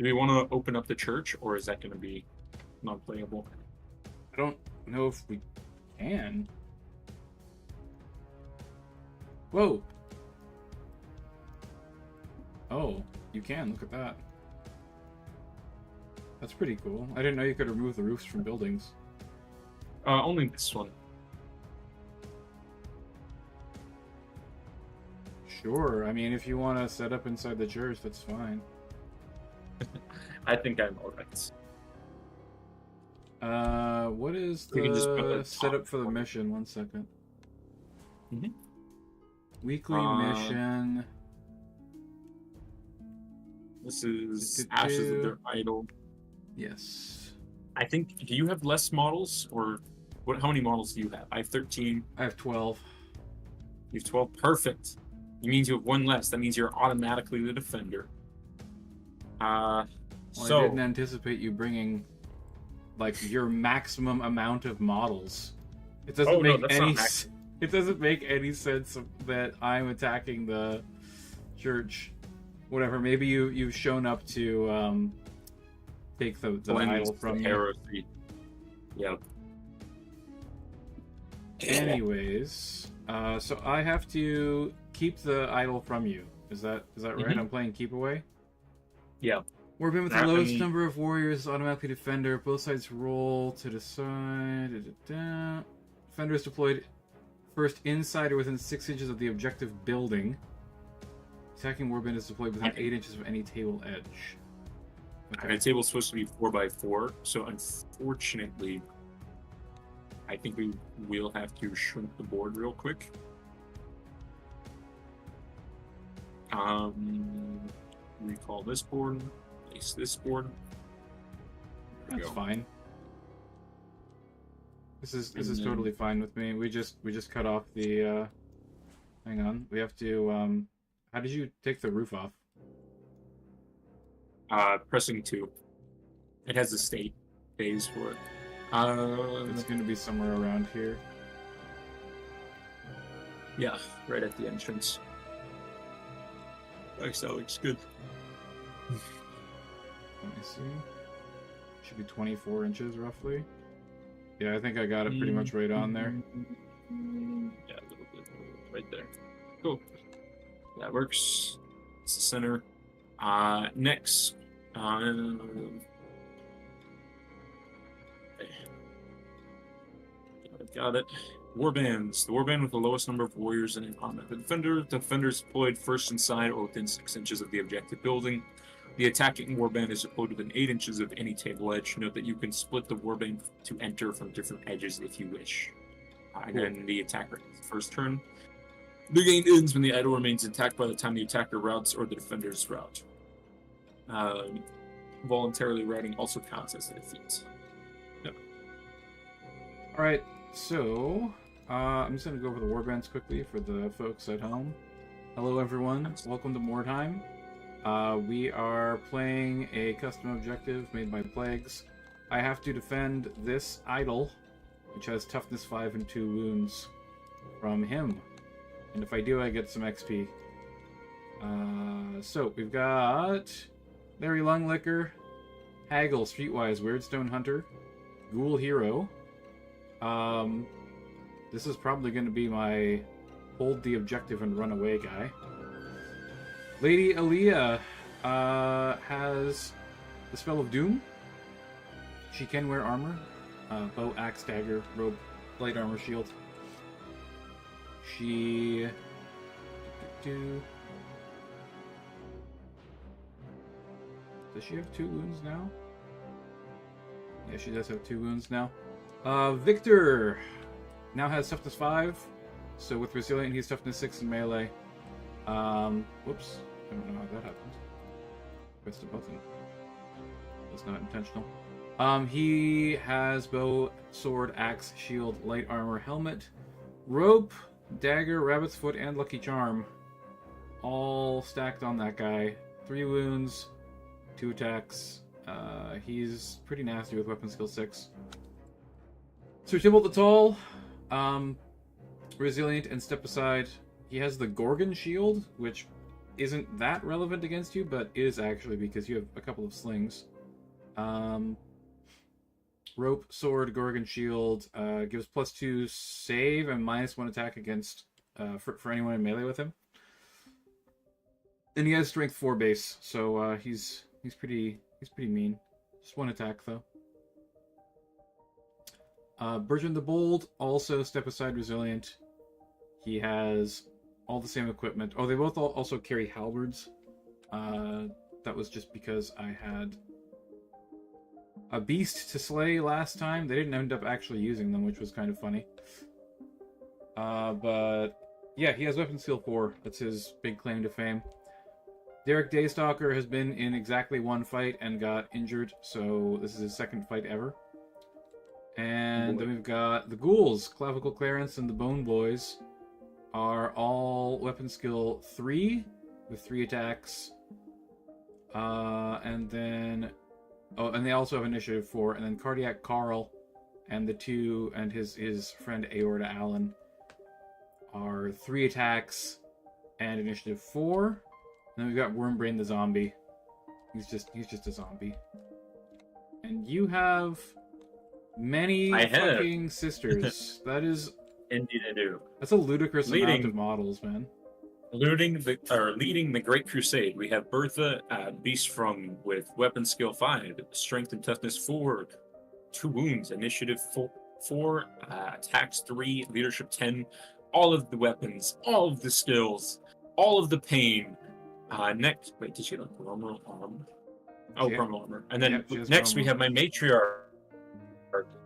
Do we want to open up the church, or is that going to be non-playable? I don't know if we can. Whoa. Oh, you can. Look at that. That's pretty cool. I didn't know you could remove the roofs from buildings. Only this one. Sure. I mean, if you want to set up inside the church, that's fine. I think I'm alright. What is We can just put the the setup top for the one. mission? 1 second. Mm-hmm. Weekly mission. This is Do-do-do. Ashes of Their Idol. Yes. I think. Do you have less models, or what? How many models do you have? I have 13. I have 12. You have 12. Perfect. It means you have one less. That means you're automatically the defender. Well, So I didn't anticipate you bringing like your maximum amount of models. It doesn't Oh, no, make that's any. not max. It doesn't make any sense that I'm attacking the church. Whatever. Maybe you've shown up to take the idol from you. Heresy. Yeah. Anyways, so I have to keep the idol from you. Is that right? Mhm. I'm playing keep away. Yeah. Warband with the That, I lowest mean- number of warriors is automatically defender. Both sides roll to decide. Da-da-da. Defender is deployed first inside or within 6 inches of the objective building. Attacking warband is deployed within 8 inches of any table edge. And the table's supposed to be 4x4, so unfortunately, I think we will have to shrink the board real quick. Recall this board, place this board. There we That's go. fine. This is And then- totally fine with me. We just cut off the. Hang on, we have to. How did you take the roof off? Pressing 2. It has a state phase for it. It's going to be somewhere around here. Yeah, right at the entrance. Nice, that looks good. Let me see. Should be 24 inches roughly. Yeah, I think I got it pretty much right on there. Yeah, a little bit. Right there. Cool. That works. It's the center. Next. Got it. Warbands. The warband with the lowest number of warriors in an army. The defender is deployed first inside or within 6 inches of the objective building. The attacking warband is deployed within 8 inches of any table edge. Note that you can split the warband to enter from different edges if you wish. And then the attacker has the first turn. The game ends when the idol remains intact by the time the attacker routs or the defender's rout. Voluntarily routing also counts as a defeat. Yep. Alright, so I'm just going to go over the warbands quickly for the folks at home. Hello everyone, welcome to Mordheim. We are playing a custom objective made by Plagues. I have to defend this idol, which has toughness 5 and 2 wounds from him. And if I do, I get some XP. So we've got Larry Lunglicker, Haggle, Streetwise, Weirdstone Hunter, Ghoul Hero. This is probably going to be my hold the objective and run away guy. Lady Aaliyah has the Spell of Doom. She can wear armor. Bow, axe, dagger, robe, light armor, shield. She... Does she have 2 wounds now? Yeah, she does have 2 wounds now. Victor now has toughness 5. So with Resilient, he's toughness 6 in melee. Whoops. I don't know how that happened. Pressed a button. That's not intentional. He has bow, sword, axe, shield, light armor, helmet, rope, dagger, rabbit's foot, and lucky charm. All stacked on that guy. 3 wounds, 2 attacks. He's pretty nasty with weapon skill 6. Sir Tybalt the Tall, resilient and step aside. He has the Gorgon shield, which isn't that relevant against you, but is actually because you have a couple of slings. Rope, sword, Gorgon shield gives +2 save and -1 attack against for anyone in melee with him. And he has strength 4 base, so he's pretty mean. Just 1 attack though. Bertrand the Bold, also step aside resilient. He has all the same equipment. Oh, they both also carry halberds. That was just because I had a beast to slay last time. They didn't end up actually using them, which was kind of funny. But yeah, he has weapon skill 4. That's his big claim to fame. Derek Daystalker has been in exactly 1 fight and got injured, so this is his 2nd fight ever. And then we've got the Ghouls, Clavicle Clarence and the Bone Boys are all weapon skill 3 with 3 attacks. And then and they also have initiative 4, and then Cardiac Carl and the 2 and his friend Aorta Allen are 3 attacks and initiative 4. And then we've got Wormbrain the zombie. He's just a zombie. And you have many fucking sisters. That is indeed I do. That's a ludicrous amount of models, man. Leading the Great Crusade, we have Bertha, Beast from with weapon skill 5, strength and toughness 4, 2 wounds, initiative 4, attacks 3, leadership 10, all of the weapons, all of the skills, all of the pain. Next, wait, did she have chromal armor? Oh, chromal armor. And then next we have my matriarch,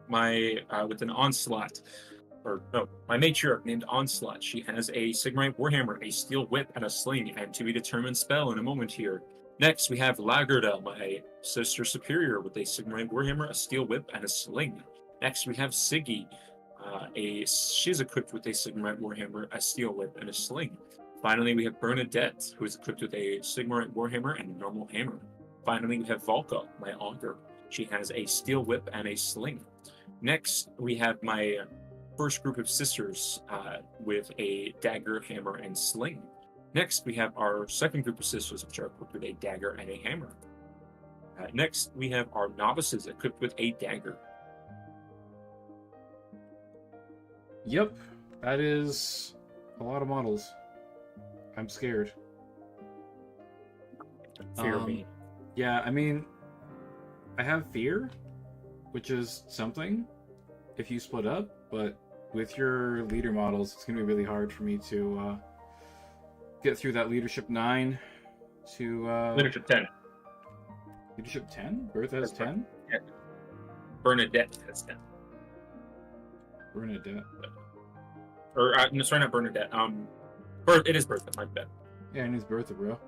my with an onslaught. My matriarch named Onslaught. She has a Sigmarite Warhammer, a Steel Whip, and a Sling, and to be determined spell in a moment here. Next, we have Lagerda, my sister superior, with a Sigmarite Warhammer, a Steel Whip, and a Sling. Next, we have Siggy. She's equipped with a Sigmarite Warhammer, a Steel Whip, and a Sling. Finally, we have Bernadette, who is equipped with a Sigmarite Warhammer and a normal hammer. Finally, we have Valka, my augur. She has a Steel Whip and a Sling. Next, we have my first group of sisters with a dagger, hammer, and sling. Next, we have our second group of sisters, which are equipped with a dagger and a hammer. Next, we have our novices equipped with a dagger. Yep, that is a lot of models. I'm scared. Fear me. Yeah, I mean, I have fear, which is something if you split up, but with your leader models, it's going to be really hard for me to get through that leadership 9 to... Leadership 10. Leadership 10? Bertha has 10? Yeah. Bernadette has 10. Bernadette. Or, no, sorry, not Bernadette. It is Bertha, my bad. Yeah, and it's Bertha, bro.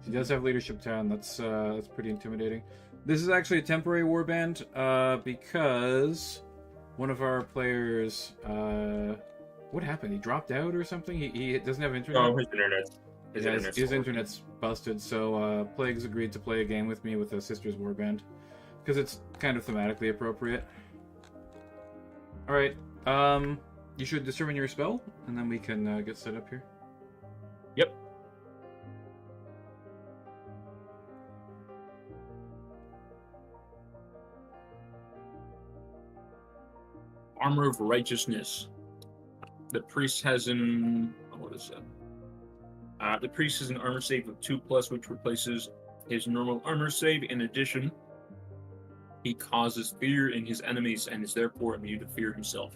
She does have leadership 10. That's pretty intimidating. This is actually a temporary warband, because one of our players, what happened? He dropped out or something? He doesn't have internet? Oh, his internet's busted, so Plague's agreed to play a game with me with a Sisters Warband, because it's kind of thematically appropriate. Alright, you should determine your spell, and then we can get set up here. Yep. Armor of Righteousness. The priest has an... what is that? The priest has an armor save of 2+, which replaces his normal armor save. In addition, he causes fear in his enemies and is therefore immune to fear himself.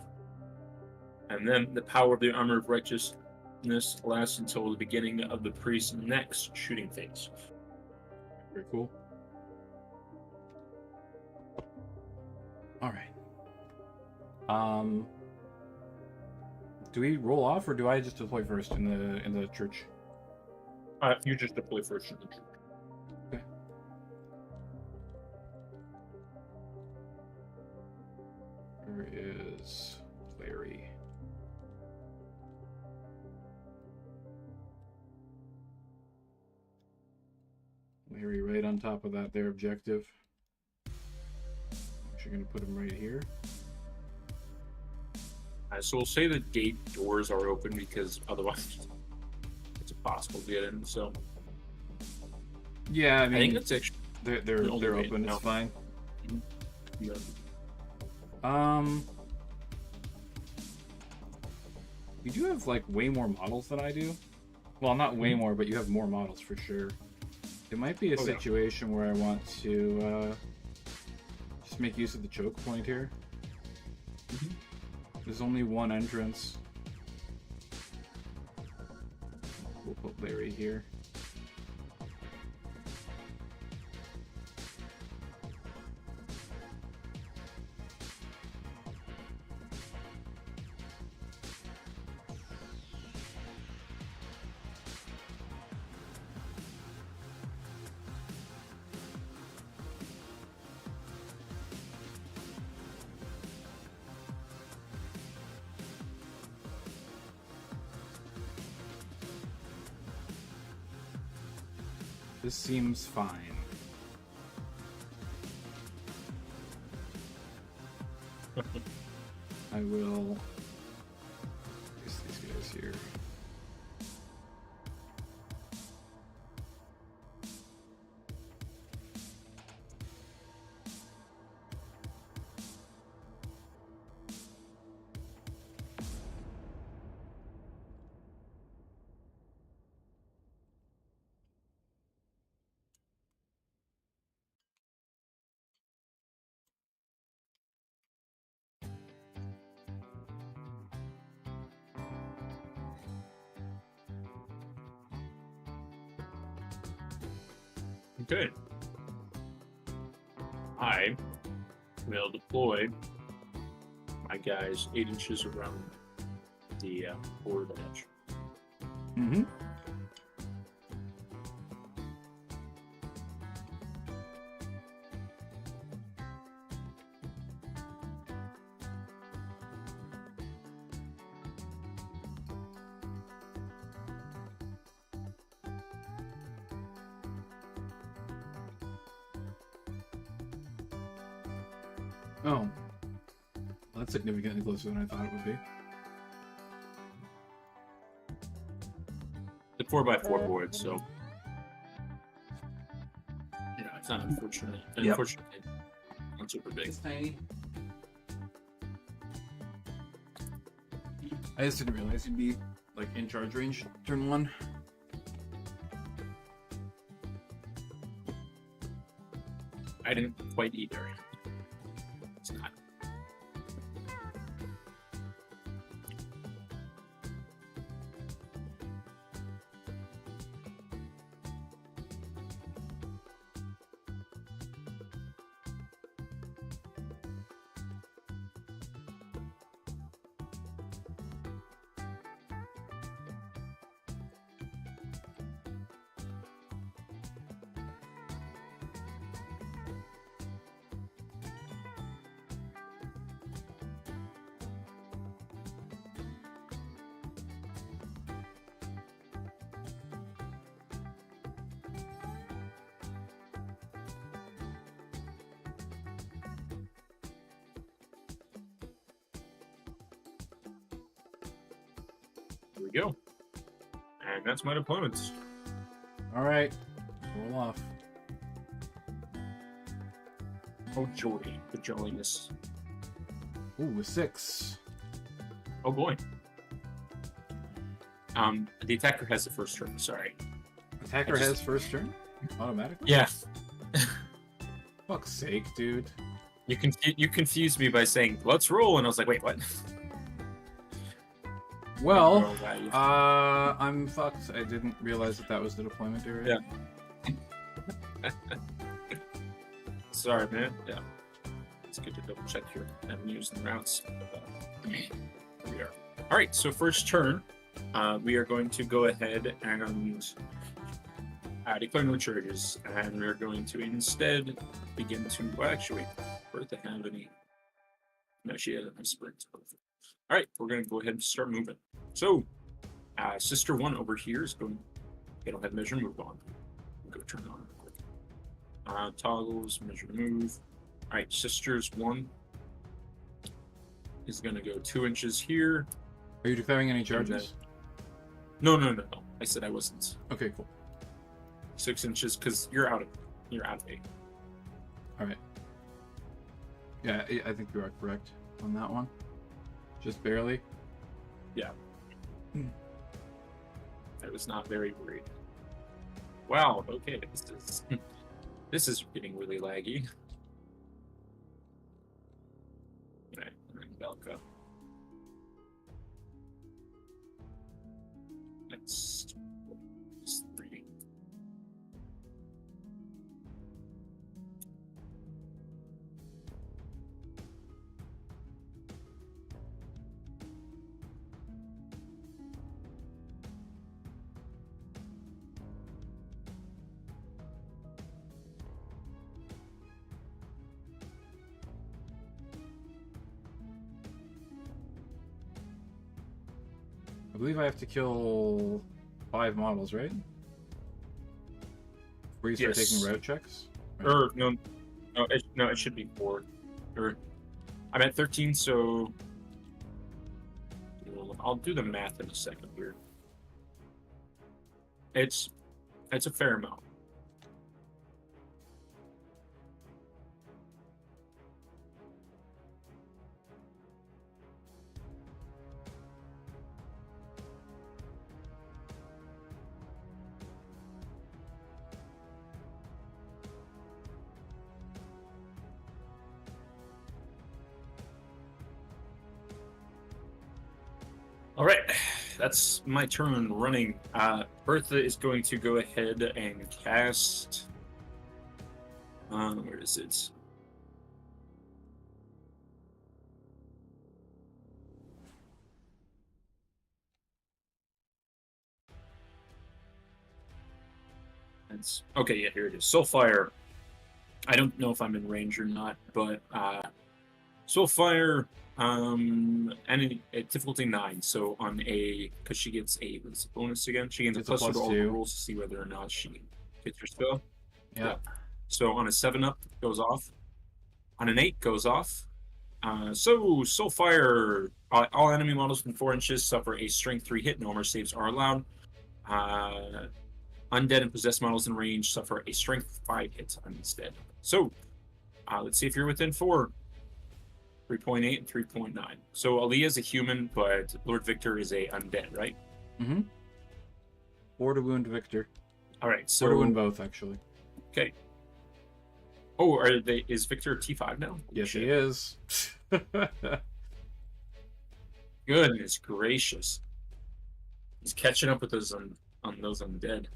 And then the power of the Armor of Righteousness lasts until the beginning of the priest's next shooting phase. Very cool. Alright. Do we roll off, or do I just deploy first in the church? You just deploy first in the church. Okay. Where is Larry? Larry right on top of that, their objective. Actually gonna put him right here. So we'll say the gate doors are open because otherwise it's a possible to get in. So Yeah, I I think mean, that's actually they're only way open. now. It's fine. yeah. You do have like way more models than I do. Well, not way more, but you have more models for sure. It might be a yeah. situation where I want to just make use of the choke point here. There's only one entrance. We'll put Larry here. This seems fine. I will place these guys here. Okay. I will deploy my guys 8 inches around the board edge. Mm-hmm. Oh. Well, that's significantly closer than I thought it would be. The 4x4 board, so yeah, it's not unfortunate. Yep. Unfortunately, not super big. It's tiny. I just didn't realize you'd be like in charge range turn 1. I didn't quite either. It's not. There we go. And that's my deployments. All right, roll off. Oh joy, the jolliness. Ooh, a 6. Oh boy. The attacker has the first turn. Sorry. Attacker has first turn automatically. Yeah. Fuck's sake, dude. You confused me by saying let's roll, and I was like, wait, what? Well, I'm fucked. I didn't realize that was the deployment area. Yeah. Sorry, man. Yeah. It's good to double check your avenues and routes. Here we are. All right. So first turn, we are going to go ahead and declare no charges, and we're going to instead begin to. Well, actually, Bertha have any? No, she has a sprint. All right, we're going to go ahead and start moving. So, Sister 1 over here is going. It'll have measure move on. Go turn it on real quick. Toggles, measure move. All right, Sisters 1 is going to go 2 inches here. Are you declaring any charges? No. I said I wasn't. Okay, cool. 6 inches, because you're out of 8. All right. Yeah, I think you are correct on that one. Just barely. Yeah. I was not very worried. Wow. Okay. This is getting really laggy. All right. Belka. Next. 3. I believe I have to kill 5 models, right? Before you start taking route checks? Right. No, it should be 4. I'm at 13, so I'll do the math in a second here. It's a fair amount. All right, that's my turn running. Bertha is going to go ahead and cast. Where is it? Okay. Yeah, here it is. Soulfire. I don't know if I'm in range or not, but Soulfire. And difficulty 9. So on because she gets a bonus again, she gains a plus 2 to all the rolls to see whether or not she hits her spell. Yeah. So on a 7-up goes off. On an 8 goes off. So Soulfire. All enemy models within 4 inches suffer a Strength 3 hit. No armor saves are allowed. Undead and possessed models in range suffer a Strength 5 hit instead. So let's see if you're within 4. 3.8 and 3.9. So Aaliyah's a human, but Lord Victor is a undead, right? Mm-hmm. 4 to wound Victor. All right, so 4 to wound both, actually. Okay. Oh, is Victor T5 now? Yes, he is. Goodness gracious. He's catching up with those on those undead.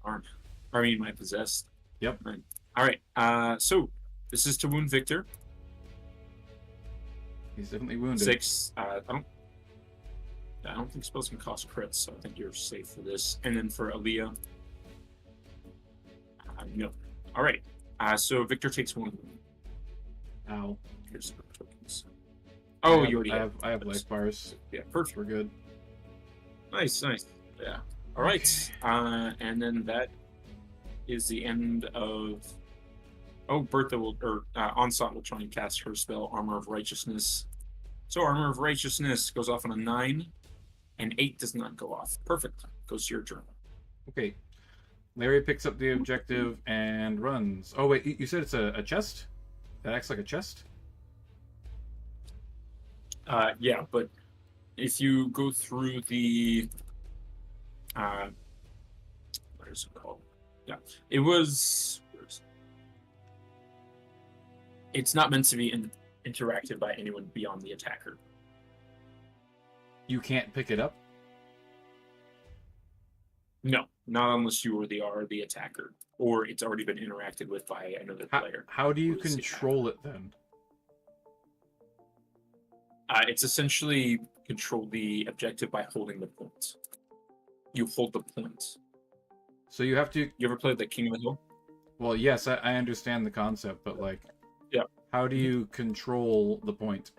My possessed. Yep. Right. All right. So this is to wound Victor. He's definitely wounded. 6. I don't think spells can cost crits, so I think you're safe for this. And then for Aaliyah, no. All right. So Victor takes 1. Ow. Here's the tokens. Oh, you already have. I have life bars. Yeah, perfect. We're good. Nice. Yeah. All right. And then that is the end of. Oh, Bertha Onslaught will try and cast her spell, Armor of Righteousness. So Armor of Righteousness goes off on a 9, and 8 does not go off. Perfect. Goes to your turn. Okay. Larry picks up the objective and runs. Oh, wait, you said it's a chest? That acts like a chest? Yeah, but if you go through the... what is it called? Yeah. It was... It's not meant to be interacted by anyone beyond the attacker. You can't pick it up? No, not unless you are the attacker, or it's already been interacted with by another player. How do you control it then? It's essentially control the objective by holding the point. You hold the point. So you have to... You ever played the King of the Hill? Well, yes, I understand the concept, but like... Yeah. How do you control the point?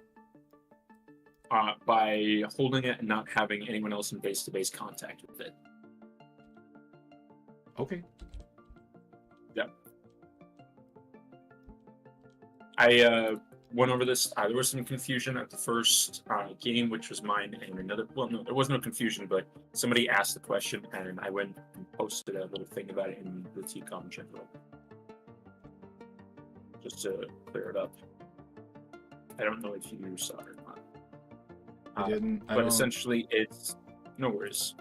By holding it and not having anyone else in base-to-base contact with it. Okay. Yeah. I went over this. There was some confusion at the first game, which was mine and another. Well, no, there was no confusion, but somebody asked the question, and I went and posted a little thing about it in the TCOM general, just to clear it up. I don't know if you saw it or not. I didn't. But essentially, it's no worries.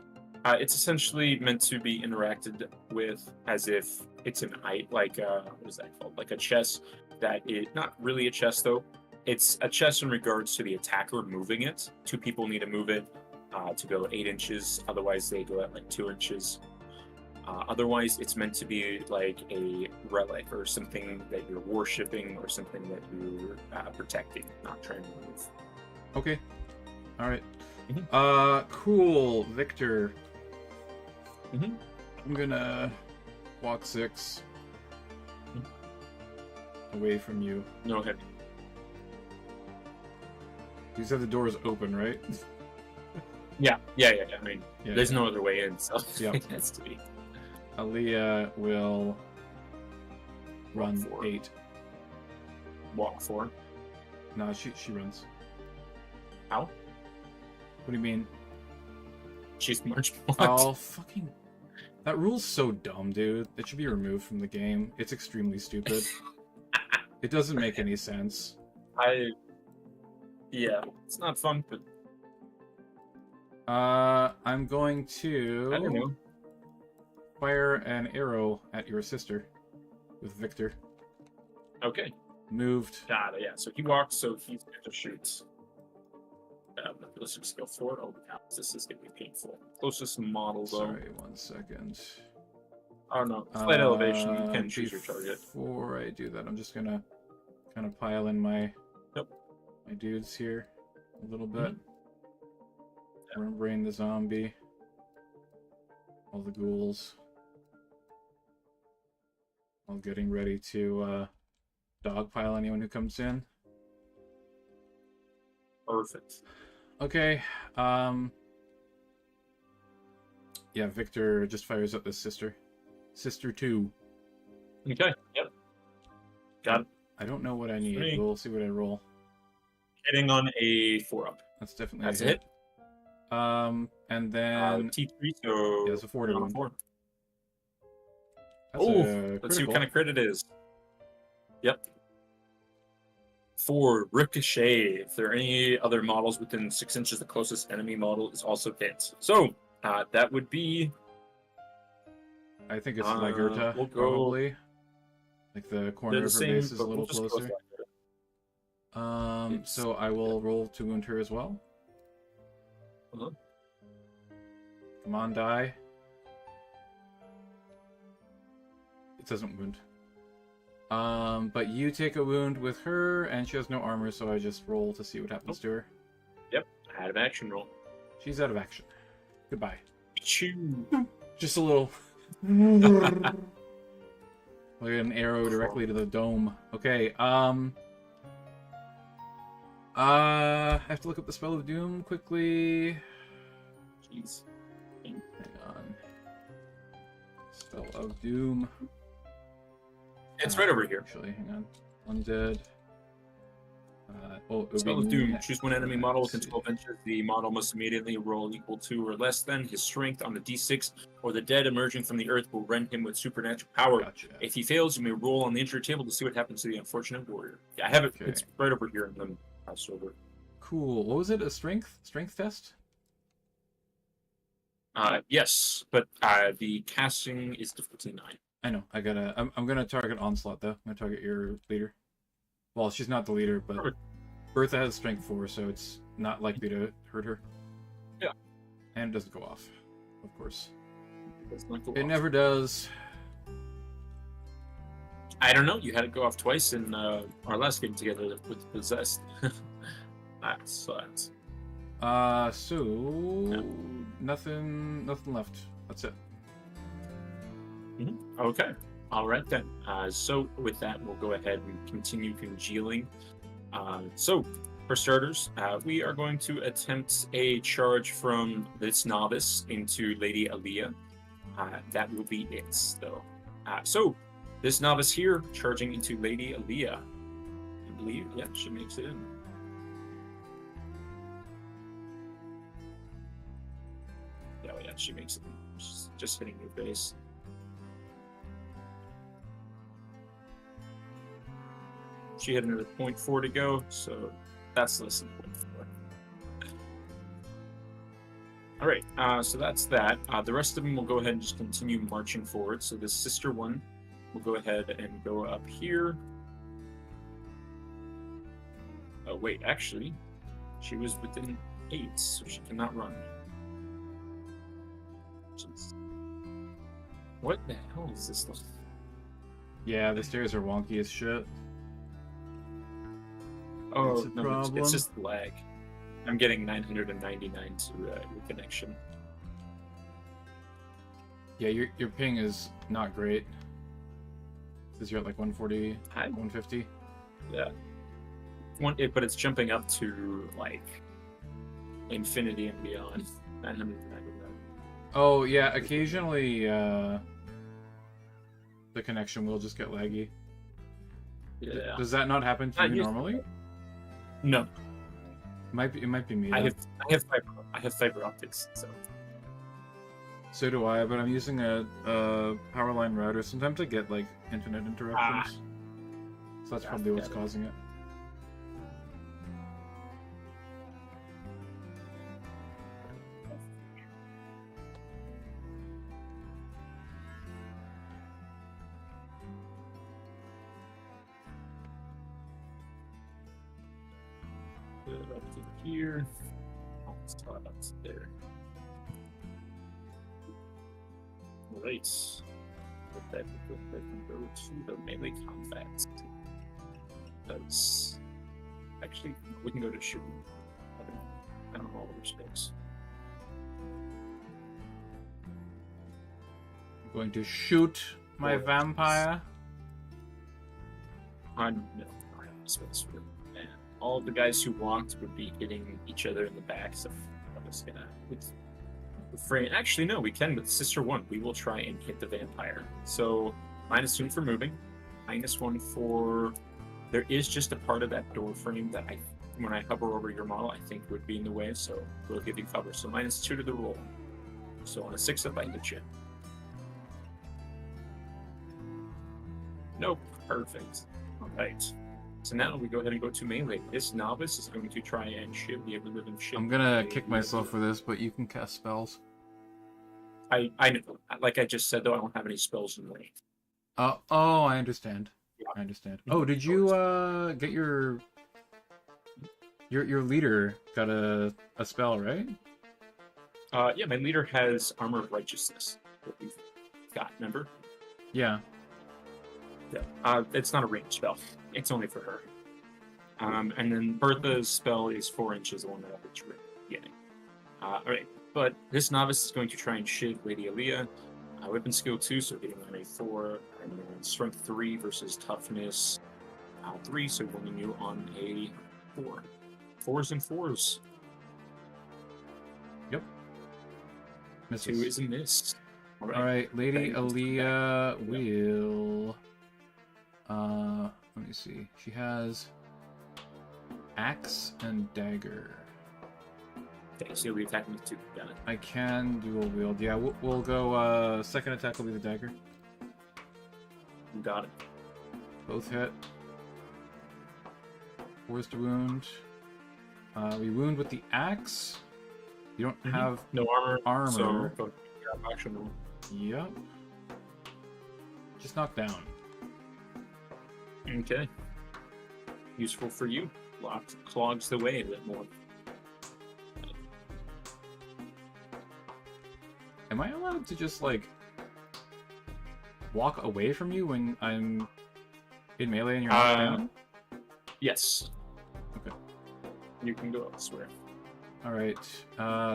It's essentially meant to be interacted with as if it's an what is that called? Like a chess that is not really a chess though. It's a chess in regards to the attacker moving it. Two people need to move it to go 8 inches. Otherwise, they go at like 2 inches. Otherwise, it's meant to be like a relic or something that you're worshipping or something that you're protecting, not trying to move. Okay. All right. Cool, Victor. I'm gonna walk 6 away from you. No heavy. You said the door is open, right? Yeah. I mean, there's no other way in, so it has to be. Aaliyah will run 4. 8. Walk 4. No, she runs. How? What do you mean? She's March 1. Oh, fucking... That rule's so dumb, dude. It should be removed from the game. It's extremely stupid. It doesn't make any sense. Yeah, it's not fun, but... I'm going to... I don't know. Fire an arrow at your sister with Victor. Okay. Moved. Got it, yeah. So he walks, so he's going to shoot. Let's just go for it. Oh, yeah, this is going to be painful. Closest model, though. Sorry, 1 second. Oh, no. Slight elevation. You can choose your target. Before I do that, I'm just going to kind of pile in my dudes here a little bit. Remembering the zombie. All the ghouls. While getting ready to dogpile anyone who comes in. Perfect. Okay. Yeah, Victor just fires up this sister. Sister 2. Okay, yep. Got it. I don't know what I need. We'll see what I roll. Hitting on a 4 up. That's definitely That's a hit. it. And then T3, so yeah, it's a 4 to 1. 4. That's a let's see what critical. kind of crit it is. Yep. For Ricochet, if there are any other models within 6 inches, the closest enemy model is also hit. So, that would be... I think it's Lagerta, we'll go... probably. Like the corner of her base is a little closer. So I will roll to wound her as well. Come on, die. It doesn't wound. But you take a wound with her, and she has no armor, so I just roll to see what happens to her. Yep, out of action roll. She's out of action. Goodbye. Choo. Just a little... like an arrow directly to the dome. Okay, I have to look up the Spell of Doom quickly. Jeez. Hang on. Spell of Doom. It's right over here. Actually, hang on. Undead. Spell of Doom. Choose one enemy model within 12 inches. The model must immediately roll equal to or less than his strength on the d6, or the dead emerging from the earth will rend him with supernatural power. Gotcha. If he fails, you may roll on the injury table to see what happens to the unfortunate warrior. Yeah, I have it. Okay. It's right over here in the house over. Cool. What was it? A strength test? Yes, but the casting is difficulty 9. I know. I'm gonna target Onslaught though. I'm gonna target your leader. Well, she's not the leader, but Perfect. Bertha has strength 4, so it's not likely to hurt her. Yeah. And it doesn't go off, of course. It It never does. I don't know. You had it go off twice in our last game together with Possessed. That sucks. So nothing left. That's it. Okay. All right then. So with that, we'll go ahead and continue congealing. So for starters, we are going to attempt a charge from this novice into Lady Aaliyah. That will be it, though. So this novice here charging into Lady Aaliyah. believe. Yeah, she makes it in. Oh yeah, she makes it in. She's just hitting your face. She had another 0.4 to go, so that's less than 0.4. All right, so that's that. The rest of them will go ahead and just continue marching forward. So the sister one will go ahead and go up here. Oh wait, actually, she was within 8, so she cannot run. Jeez. What the hell is this stuff? Yeah, the stairs are wonky as shit. Oh, That's a no, problem. it's just lag. I'm getting 999 to your connection. Yeah, your ping is not great. Says you're at like 140, 150. Yeah. But it's jumping up to like infinity and beyond. 999. Oh yeah, occasionally the connection will just get laggy. Yeah. Does that not happen to you normally? No. It might be me. I have fiber optics, so. So do I, but I'm using a power line router. Sometimes I get like internet interruptions. So that's probably what's causing it. Up to here. Start up to there. Right. With that, we can go to the melee combat. That's actually we can go to shooting. I don't know all the specs. I'm going to shoot my vampire. No, I don't have space for it. And all of the guys who walked would be hitting each other in the back, so I'm just gonna refrain. Actually, no, we can with Sister 1. We will try and hit the vampire. So, -2 for moving, -1 for... There is just a part of that door frame that when I hover over your model, I think would be in the way, so we'll give you cover. So -2 to the roll. So on a 6-up, I hit you. Nope, perfect. Alright. So now we go ahead and go to melee. This novice is going to try and shiv the ever-living shit. I'm gonna kick myself for this, but you can cast spells. I know. Like I just said, though, I don't have any spells in range. Oh, I understand. Yeah. I understand. Oh, did you get your leader got a spell, right? Yeah, my leader has Armor of Righteousness. What we've got, remember? Yeah. Yeah. It's not a ranged spell. It's only for her. And then Bertha's spell is 4 inches, the one that I was getting. Alright, but this novice is going to try and shiv Lady Aaliyah. Weapon skill 2, so getting on a 4, and then strength 3 versus toughness 3, so winning you on a 4. 4s and 4s. Yep. Misses. 2 is a miss. Alright, Lady Aaliyah will... let me see. She has axe and dagger. Okay, so you'll be attacking with 2. Got it. I can dual wield. Yeah, we'll go. Second attack will be the dagger. You got it. Both hit. 4s to wound. We wound with the axe. You don't have no armor. So go action roll. Yep. Just knocked down. Okay. Useful for you. Clogs the way a bit more. Am I allowed to just, like, walk away from you when I'm in melee and you're not down? Yes. Okay. You can go elsewhere. Alright.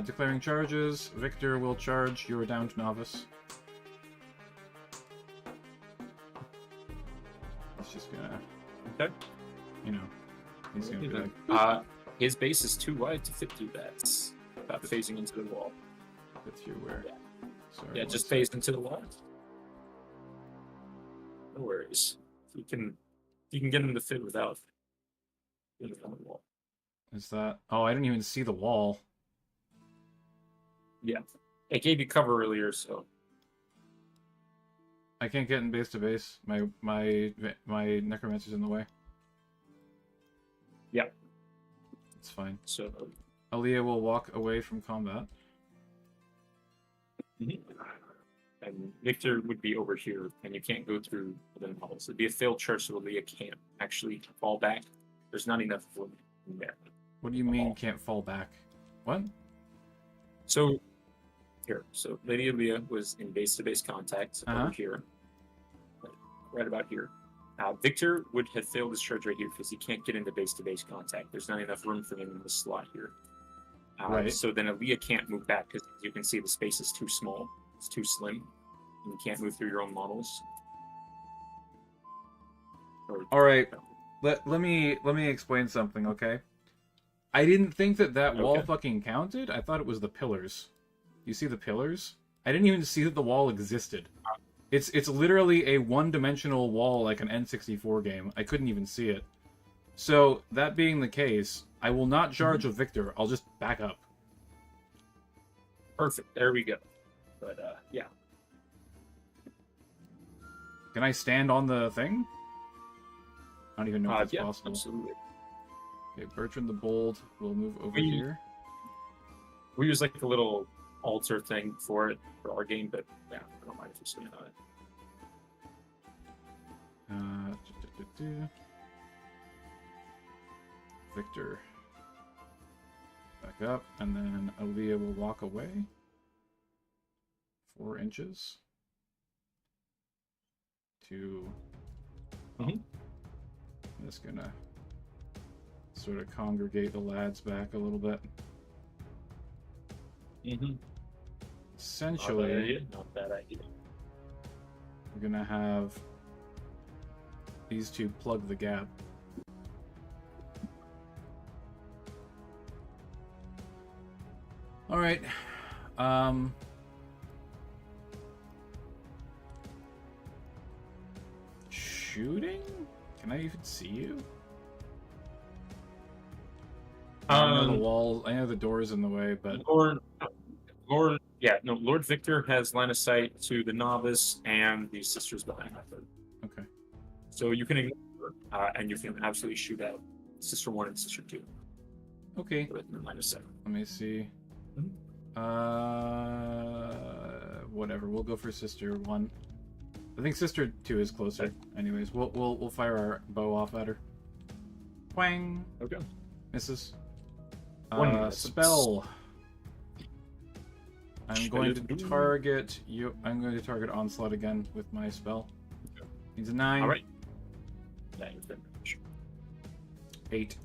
Declaring charges. Victor will charge. You're down to novice. He's just gonna... Okay. You know. He's gonna be like... his base is too wide to fit through that. It's about phasing into the wall. Fit through where? Yeah. Sorry, yeah, just phase into the wall. No worries. You can get him to fit without in the front of the wall. Is that... Oh, I didn't even see the wall. Yeah. It gave you cover earlier, so... I can't get in base to base. My necromancer's in the way. Yeah. It's fine. So... Aaliyah will walk away from combat. And Victor would be over here, and you can't go through the walls. It'd be a failed charge, so Aaliyah can't actually fall back. There's not enough room in there. What do you mean can't fall back? What? So, here. So, Lady Aaliyah was in base-to-base contact over here. Right about here. Victor would have failed his charge right here because he can't get into base-to-base contact. There's not enough room for him in the slot here. Right. So then Aaliyah can't move back because you can see the space is too small. It's too slim. You can't move through your own models. All right. Let me explain something, okay? I didn't think that wall fucking counted. I thought it was the pillars. You see the pillars? I didn't even see that the wall existed. It's literally a one-dimensional wall like an N64 game. I couldn't even see it. So, that being the case, I will not charge with Victor. I'll just back up. Perfect. There we go. But, yeah. Can I stand on the thing? I don't even know if that's possible. Absolutely. Okay, Bertrand the Bold will move over here. We use like a little altar thing for it for our game, but yeah, I don't mind if you stand on it. Victor. Back up, and then Aaliyah will walk away. 4 inches. I'm just gonna sort of congregate the lads back a little bit. Essentially, not bad idea. We're gonna have these two plug the gap. All right. Shooting? Can I even see you? I know the walls. I know the door's in the way, but Lord Victor has line of sight to the novice and the sisters behind her. Okay. So you can ignore her, and you can absolutely shoot out Sister 1 and Sister 2. Okay. With line of sight. Let me see. Whatever. We'll go for Sister 1. I think Sister 2 is closer. Okay. Anyways, we'll fire our bow off at her. Twang. Okay. Misses. Spell. I'm going to target you. I'm going to target Onslaught again with my spell. Okay. Needs a 9. All right. 8.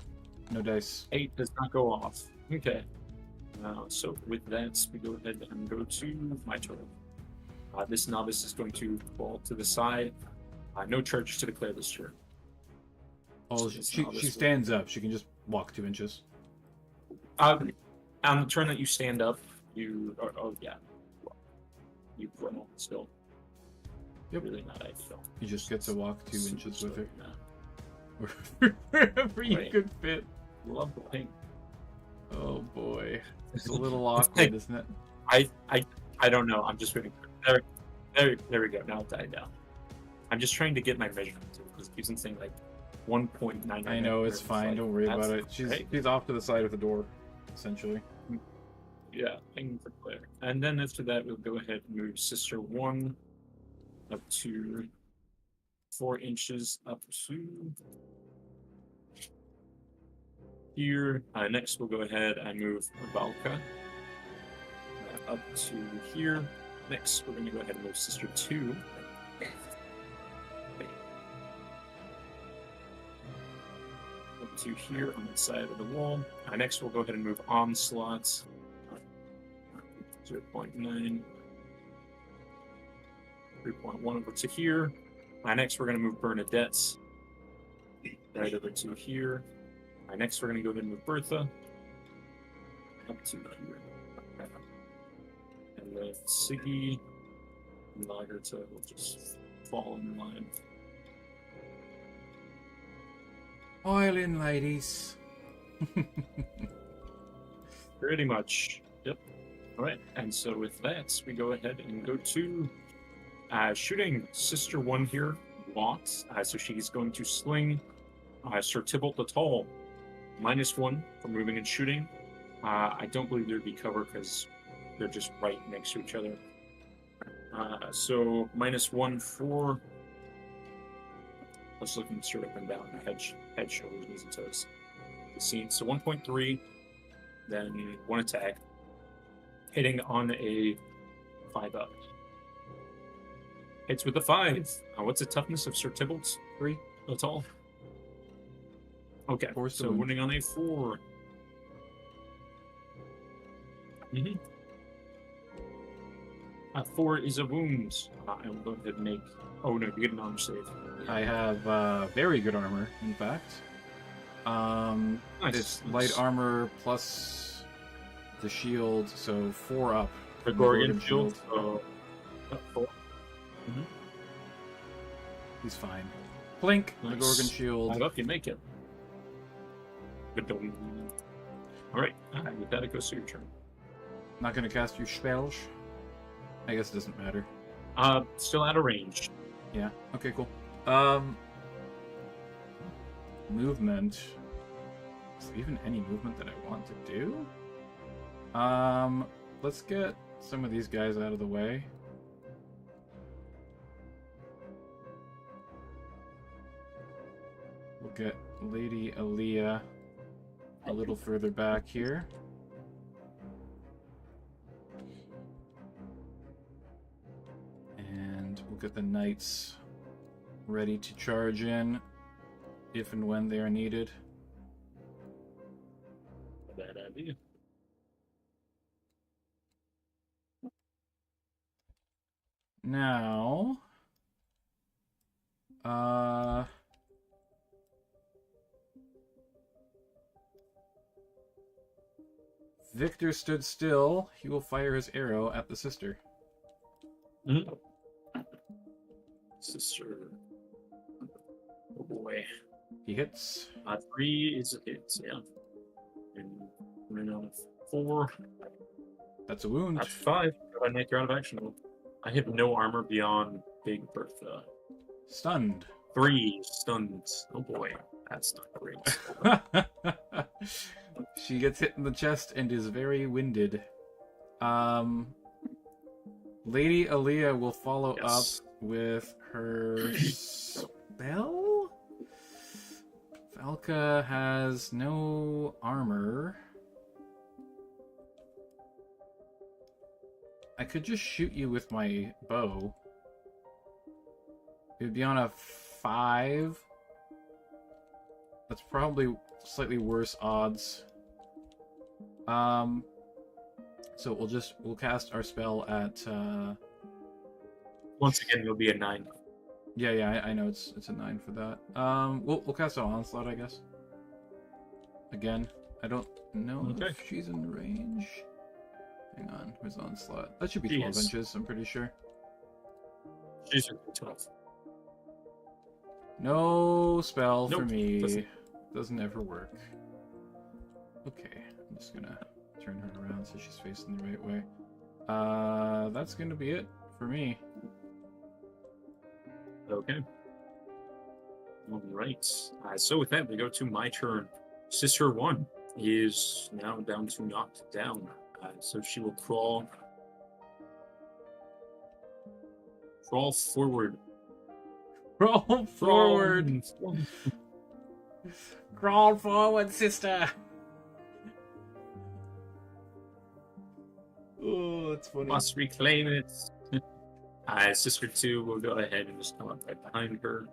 No dice. 8 does not go off. Okay. So with that, we go ahead and go to my turn. This novice is going to fall to the side. No charges to declare this turn. Oh, she stands up. She can just walk 2 inches. On the turn that you stand up, you roll still. Yep. Really not ideal. You just get to walk 2 inches with her. Wherever you could fit. Love the pink. Oh boy, it's a little awkward, isn't it? I don't know. I'm just waiting. There we go. Now it died down. I'm just trying to get my measurement too, because it keeps on saying like 1.99. I know, it's fine. Don't worry about it. She's off to the side of the door, essentially. Yeah, thing for Claire. And then after that, we'll go ahead and move Sister 1 up to 4 inches up to here. Next, we'll go ahead and move Valka up to here. Next, we're going to go ahead and move Sister 2 up to here on the side of the wall. Next, we'll go ahead and move Onslaught 0.9, 3.1 over to here. Next, we're going to move Bernadette's right over to here. Next, we're going to go ahead and move Bertha up to here. And then Siggy and Lagerta will just fall in line. Oil in, ladies. Pretty much. Yep. All right. And so with that, we go ahead and go to shooting Sister 1 here, Lot. So she's going to sling Sir Tybalt the Tall. -1 for moving and shooting. I don't believe there'd be cover because they're just right next to each other. So -1 for. Let's look straight up and down. Head, shoulders, knees, and toes. The scene. So 1.3, then 1 attack. Hitting on a 5-up. Hits with a 5. What's the toughness of Sir Tybalt's? 3. That's all. Okay, Force so wound. winning on a 4. Mm-hmm. 4 is a wound. I will go ahead and make. Oh no, you get an armor save. I have very good armor, in fact. Nice. It's light armor plus the shield, so 4 up. The from Gorgon shield. 4. Mm-hmm. He's fine. Blink, the Nice. Gorgon shield. 5 up, you make it. Alright, with that it goes to your turn. Not gonna cast your spells. I guess it doesn't matter. Still out of range. Yeah. Okay, cool. Movement. Is there even any movement that I want to do? Let's get some of these guys out of the way. We'll get Lady Aaliyah a little further back here. And we'll get the knights ready to charge in if and when they are needed. Bad idea. Now, Victor stood still. He will fire his arrow at the sister. Mm-hmm. Sister. Oh boy. He hits. 3 is a hit, yeah. And we're on 4. That's a wound. That's 5. Go ahead and make your out of action. I have no armor beyond Big Bertha. Stunned. 3 stuns. Oh boy, that's not great. She gets hit in the chest and is very winded. Lady Aaliyah will follow up with her spell? Valka has no armor. I could just shoot you with my bow. It would be on a 5. That's probably slightly worse odds. So we'll cast our spell at Once again, it'll be a 9. Yeah, I know it's a 9 for that. We'll cast an onslaught, I guess. Again, I don't know if she's in range. Hang on, where's onslaught? That should be 12 inches, I'm pretty sure. She's 12. No spell for Nope, me. Doesn't ever work. Okay, I'm just gonna turn her around so she's facing the right way. That's gonna be it for me. Okay. All right. So with that, we go to my turn. Sister 1 is now down to knocked down. So she will crawl forward. Crawl forward! Crawl forward, sister! Oh, that's funny. Must reclaim it. Sister 2 will go ahead and just come up right behind her.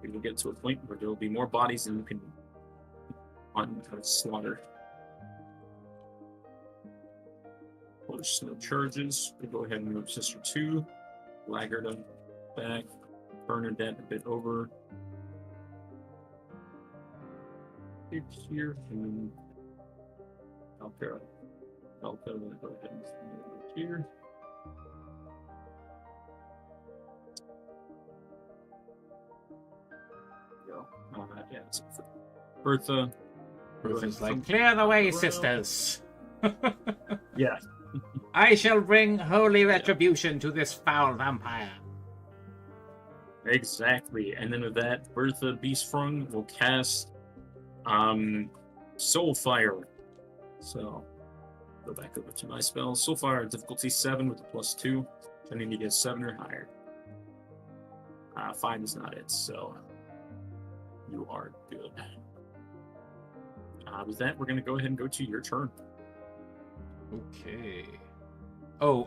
We will get to a point where there will be more bodies than you can slaughter. There's no charges. We'll go ahead and move Sister 2. Laggard on back. Bernadette a bit over. Here. And Alpera. I'll go ahead and move here. So, yeah, so for Bertha. Bertha's like, clear the way, sisters. Yeah. I shall bring holy retribution to this foul vampire. Exactly. And then with that, Bertha Beastfrung will cast Soul Fire. So go back over to my spells. Soul Fire difficulty 7 with a +2. I need to get 7 or higher. 5 is not it, so you are good. With that, we're going to go ahead and go to your turn. Okay. Oh,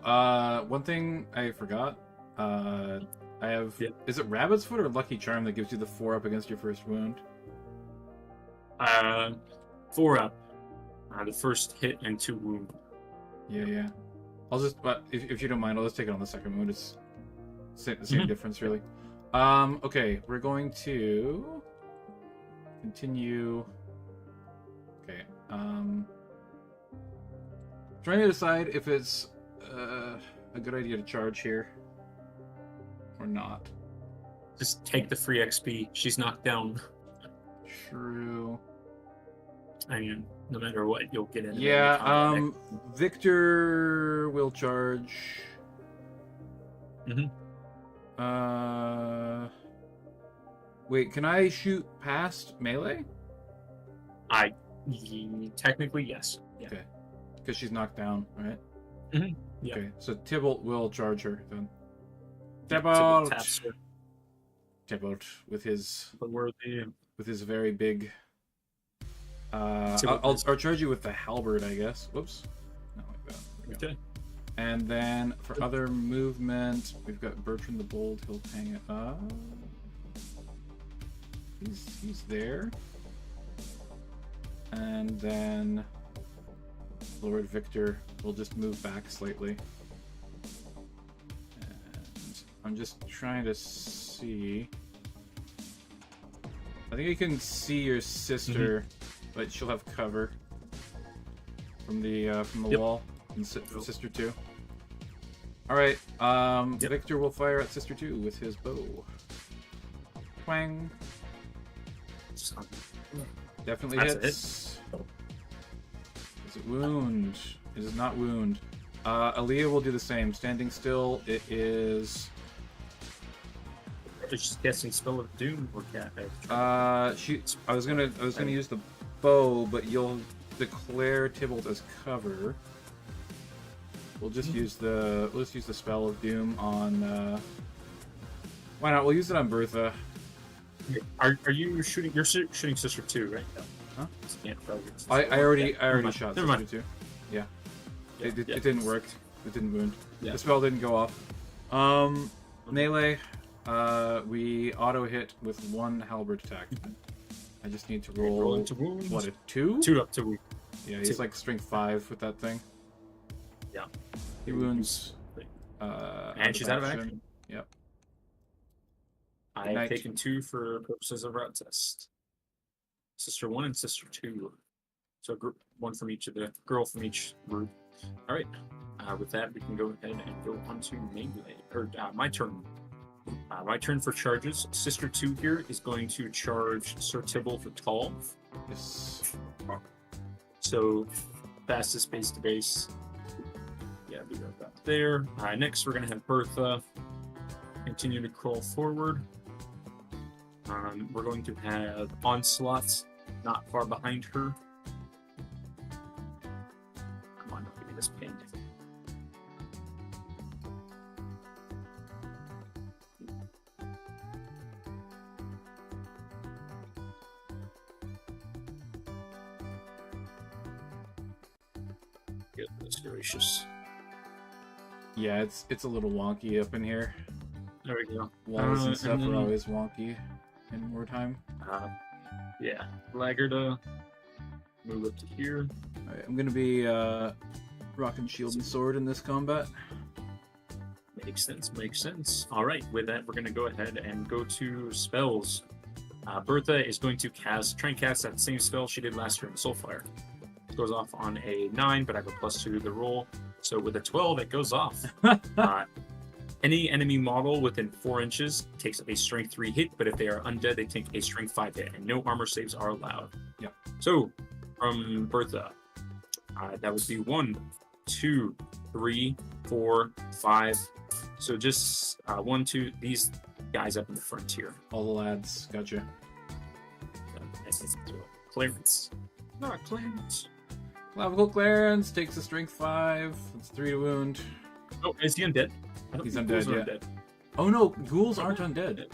one thing I forgot. I have. Yeah. Is it Rabbit's Foot or Lucky Charm that gives you the 4 up against your first wound? 4 up. The first hit and 2 wound. Yeah. I'll just. But if you don't mind, I'll just take it on the second wound. It's the same difference, really. Okay, we're going to continue. Okay. Trying to decide if it's a good idea to charge here or not. Just take the free XP. She's knocked down. True. I mean, no matter what, you'll get it. Yeah. Victor will charge. Wait, can I shoot past melee? Technically, yes. Yeah. Okay. Because she's knocked down, right? Yeah. Okay, so Tybalt will charge her then. Tybalt Tybalt! taps her. Tybalt with his Worthy. with his very big. I'll charge you with the halberd, I guess. Whoops. Not like that. There we go. Okay. And then for other movement, we've got Bertrand the Bold. He'll hang it up. He's there. And then Lord Victor will just move back slightly. And I'm just trying to see. I think you can see your sister, but she'll have cover from the wall. And Sister 2. All right. Victor will fire at Sister 2 with his bow. Twang. Definitely hits. Does it wound? It does not wound. Aaliyah will do the same. Standing still, it is. Just guessing spell of doom or cat. I was gonna use the bow, but you'll declare Tybalt as cover. We'll just use the spell of doom on. Why not? We'll use it on Bertha. Are you shooting? You're shooting Sister 2, right? No. Huh? I I already shot Never Sister mind. 2. Yeah. It Yeah. didn't work. It didn't wound. Yeah. The spell didn't go off. Melee. We auto hit with 1 halberd attack. I just need to roll into wounds. what, a 2? 2 up to wound. Yeah, he's like strength 5 with that thing. Yeah. He wounds. And she's out of action. Yep. I have taken 2 for purposes of route test. Sister 1 and Sister 2. So group 1 from each of the girl from each group. All right. With that, we can go ahead and go on to melee. Or my turn. My turn for charges. Sister 2 here is going to charge Sir Tybalt for 12. Yes. So fastest base to base. Yeah, we got that there. Next, we're going to have Bertha continue to crawl forward. We're going to have Onslaught not far behind her. Come on, don't give me this ping. Goodness gracious. Yeah, it's a little wonky up in here. There we go. Walls and stuff and then- are always wonky in Mordheim. Yeah. Lagerda. Move up to here. Alright, I'm gonna be rocking shield and sword in this combat. Makes sense, makes sense. All right, with that, we're going to go ahead and go to spells. Bertha is going to try and cast that same spell she did last turn, Soulfire. It goes off on a 9, but I have a +2 to the roll. So with a 12, it goes off. Any enemy model within 4 inches takes a strength 3 hit, but if they are undead, they take a strength 5 hit, and no armor saves are allowed. Yep. So, from Bertha, that would be 1, 2, 3, 4, 5. So just 1, 2, these guys up in the front here. All the lads. Gotcha. Clarence. Not Clarence. Clavicle Clarence takes a strength 5. It's 3 to wound. Oh, is he undead? I don't He's think undead, ghouls are yeah. undead. Oh no, ghouls aren't undead.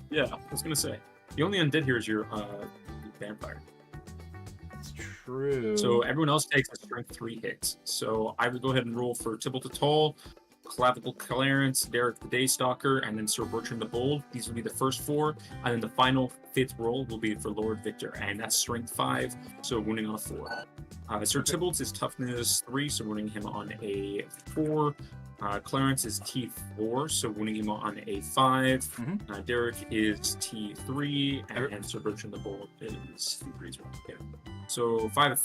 Yeah, I was gonna say. The only undead here is your vampire. That's true. So everyone else takes a strength 3 hit. So I would go ahead and roll for Tybalt the Tall, Clavicle Clarence, Derek the Daystalker, and then Sir Bertrand the Bold. These will be the first 4, and then the final 5th roll will be for Lord Victor, and that's strength 5, so wounding on a 4. Sir Tybalt is toughness 3, so wounding him on a 4. Clarence is T4, so wounding him on a 5. Mhm. Derek is T3, and Sir Bertrand the Bold is T3 as well. Okay. So 5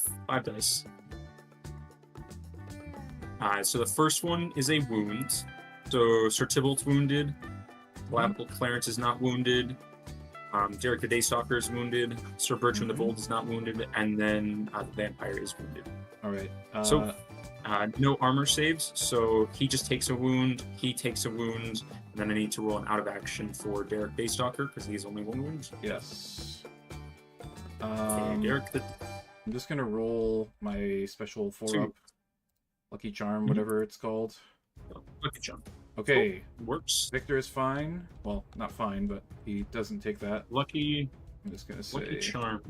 dice. So the first one is a wound. So Sir Tybalt's wounded. Clavicle Clarence is not wounded. Derek the Daystalker is wounded. Sir Bertrand the Bold is not wounded. And then the vampire is wounded. All right. So no armor saves. So he just takes a wound. He takes a wound. And then I need to roll an out of action for Derek Daystalker because he has only 1 wound. Yes. And Derek the... I'm just gonna roll my special 4-up. Lucky Charm, whatever it's called. Lucky Charm. Okay. Oh, works. Victor is fine. Well, not fine, but he doesn't take that. Lucky. I'm just gonna say. Lucky Charm.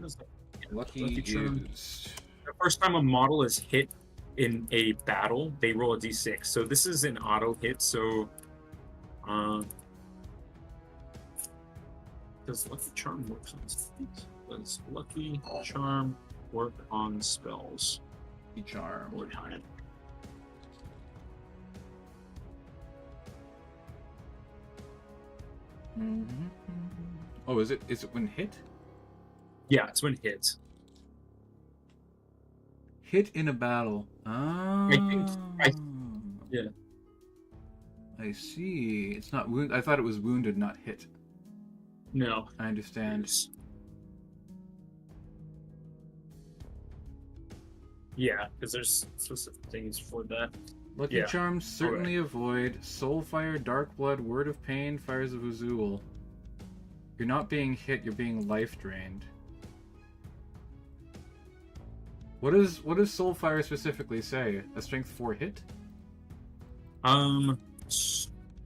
Lucky Charm. used. The first time a model is hit in a battle, they roll a d6. So this is an auto hit. So, does Lucky Charm work on spells? Does Lucky Charm work on spells? Lucky Charm. Mordheim. Oh, is it when hit? Yeah, it's when hit. Hit in a battle. Ah. Yeah. I see. It's not wound. I thought it was wounded, not hit. No. I understand. Yeah, because there's specific things for that. Lucky Charms certainly avoid Soulfire, Dark Blood, Word of Pain, Fires of Azul. You're not being hit, you're being life drained. What does Soulfire specifically say? A strength 4 hit?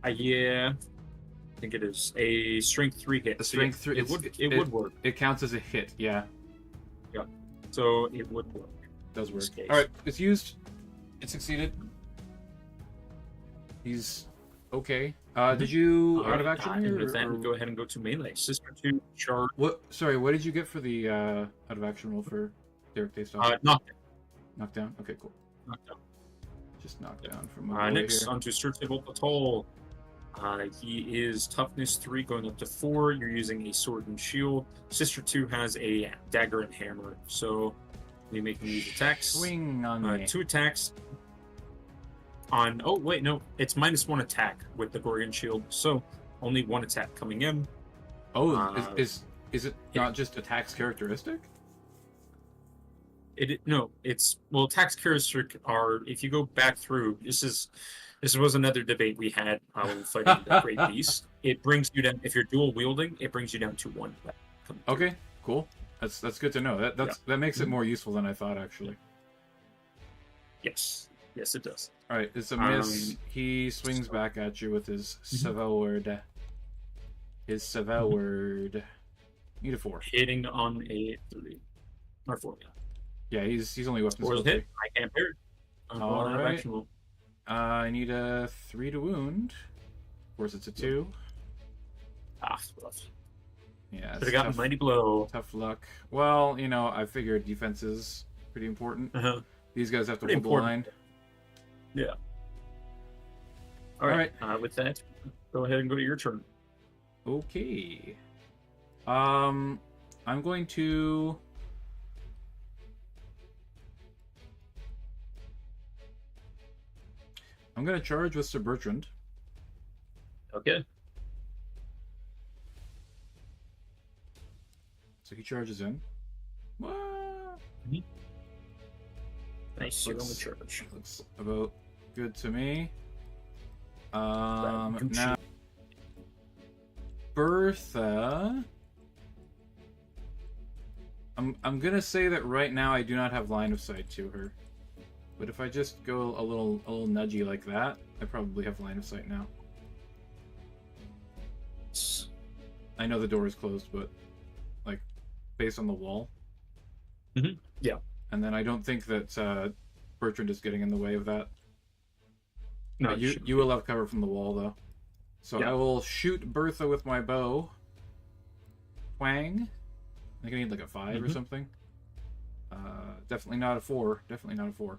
Yeah, I think it is a strength 3 hit. A strength 3. It would work. It counts as a hit, yeah. Yeah. So it would work. It does work. All right, it's used. It succeeded. He's okay. Did you out of action here? With that, go ahead and go to melee. Sister 2 charge. What? Sorry, what did you get for the out of action roll for Derek Daystalker? Knockdown. Knockdown. Okay, cool. Knockdown. Just knockdown from over next here. onto Sir Tybalt the Tall. He is toughness 3 going up to 4. You're using a sword and shield. Sister 2 has a dagger and hammer. So we make these attacks. Swing on me. 2 attacks. On no, it's -1 attack with the Gorgon shield. So only 1 attack coming in. Oh, is it not just attacks characteristic? Attacks characteristic are, if you go back through, this was another debate we had when fighting the Great Beast. It brings you down, if you're dual wielding, it brings you down to 1. Okay, cool. That's good to know. That makes it more useful than I thought, actually. Yes, it does. All right, it's a miss. He swings back at you with his sword. His sword. Need a 4. Hitting on a 3 or 4. Yeah, he's only weapons. 4 hit. I can't parry. All right. I need a 3 to wound. Of course, it's a 2. Rough. Yeah, could have gotten mighty blow. Tough luck. Well, I figured defense is pretty important. These guys have to hold the line. Yeah. All right. With that, go ahead and go to your turn. Okay. I'm going to. I'm going to charge with Sir Bertrand. Okay. So he charges in. What? Nice. You're on the charge. Looks about good to me. Gucci. Now Bertha. I'm gonna say that right now I do not have line of sight to her. But if I just go a little nudgy like that, I probably have line of sight now. I know the door is closed, but like based on the wall. Yeah. And then I don't think that Bertrand is getting in the way of that. No, you will have cover from the wall though. So yeah. I will shoot Bertha with my bow. Twang. I think I need like a 5 or something. Definitely not a 4. Definitely not a 4.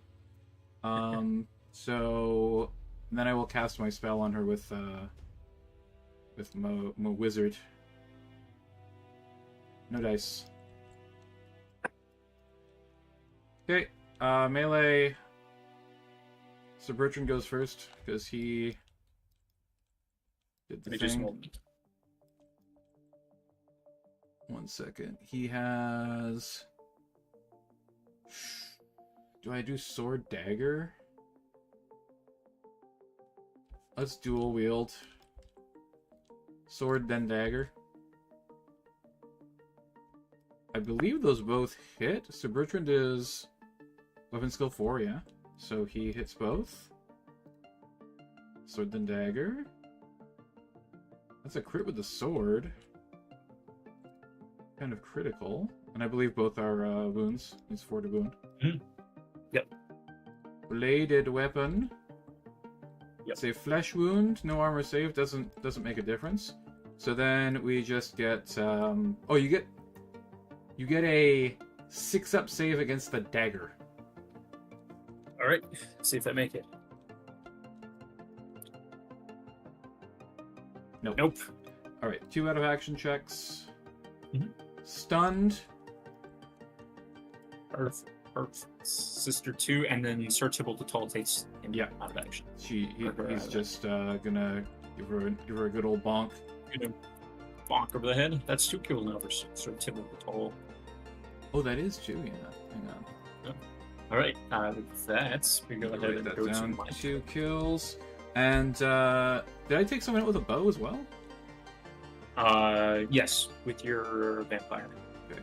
So then I will cast my spell on her with my wizard. No dice. Okay, melee. So Bertrand goes first because he did the thing. 1 second. He has. Do I do sword dagger? Let's dual wield. Sword then dagger. I believe those both hit. So Bertrand is weapon skill 4, yeah. So he hits both. Sword then dagger. That's a crit with the sword. Kind of critical. And I believe both are wounds. It's 4 to wound. Yep. Bladed weapon. Yep. Say flesh wound. No armor save. Doesn't make a difference. So then we just get oh, you get a 6-up save against the dagger. All right. See if I make it. Nope. All right. 2 out of action checks. Mhm. Stunned. Earth, Sister 2, and then Sir Tybalt the Tall takes him out of action. He's just gonna give her a good old bonk. Gonna bonk over the head. That's 2 kills now for Sir Tybalt the Tall. Oh, that is 2. Yeah. Hang on. Yep. All right. With that, we go ahead and go to my 2 kills. And did I take someone out with a bow as well? Yes, with your vampire. Okay.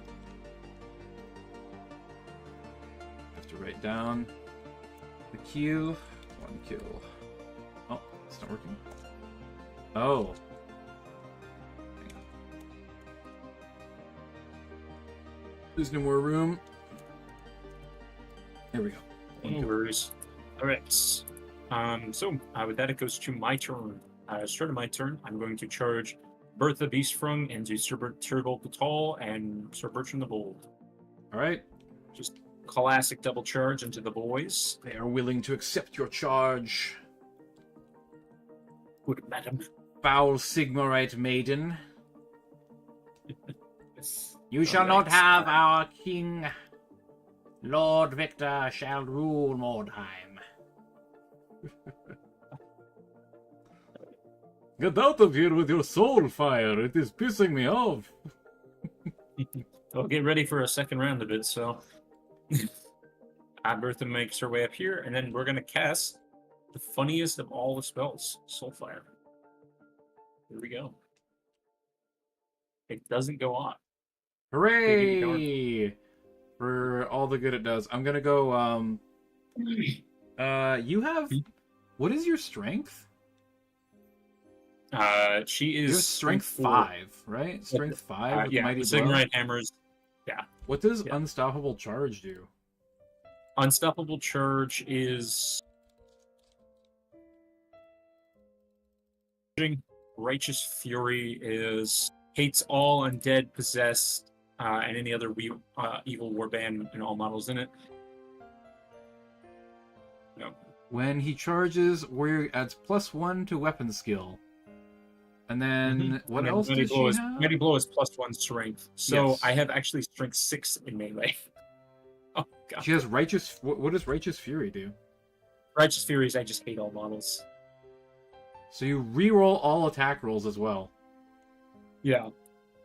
Have to write down the kill. 1 kill. Oh, it's not working. Oh. Hang on. There's no more room. There we go. No worries. All right. So with that, it goes to my turn. Start of my turn, I'm going to charge Bertha Beastfrung into Sir Tybalt the Tall and Sir Bertrand the Bold. All right. Just classic double charge into the boys. They are willing to accept your charge. Good, madam. Foul Sigmarite maiden. You shall not have our king. Lord Victor shall rule Mordheim. Get out of here with your soul fire. It is pissing me off. Well, get ready for a second round of it, so... Bertha makes her way up here, and then we're going to cast the funniest of all the spells, Soulfire. Here we go. It doesn't go on. Hooray! For all the good it does. I'm going to go, you have... What is your strength? She is... You're strength 5, right? Strength 5 with yeah, Mighty Blow? Sigmarite Hammers. Yeah. What does Unstoppable Charge do? Unstoppable Charge is... Righteous Fury is... Hates all undead, possessed, and any other evil warband and all models in it. No. When he charges, Warrior adds +1 to weapon skill. And then, what else does she have? Mighty Blow is +1 strength. So I have actually strength 6 in melee. Oh, God. She has Righteous... What does Righteous Fury do? Righteous Fury is I just hate all models. So you re-roll all attack rolls as well. Yeah.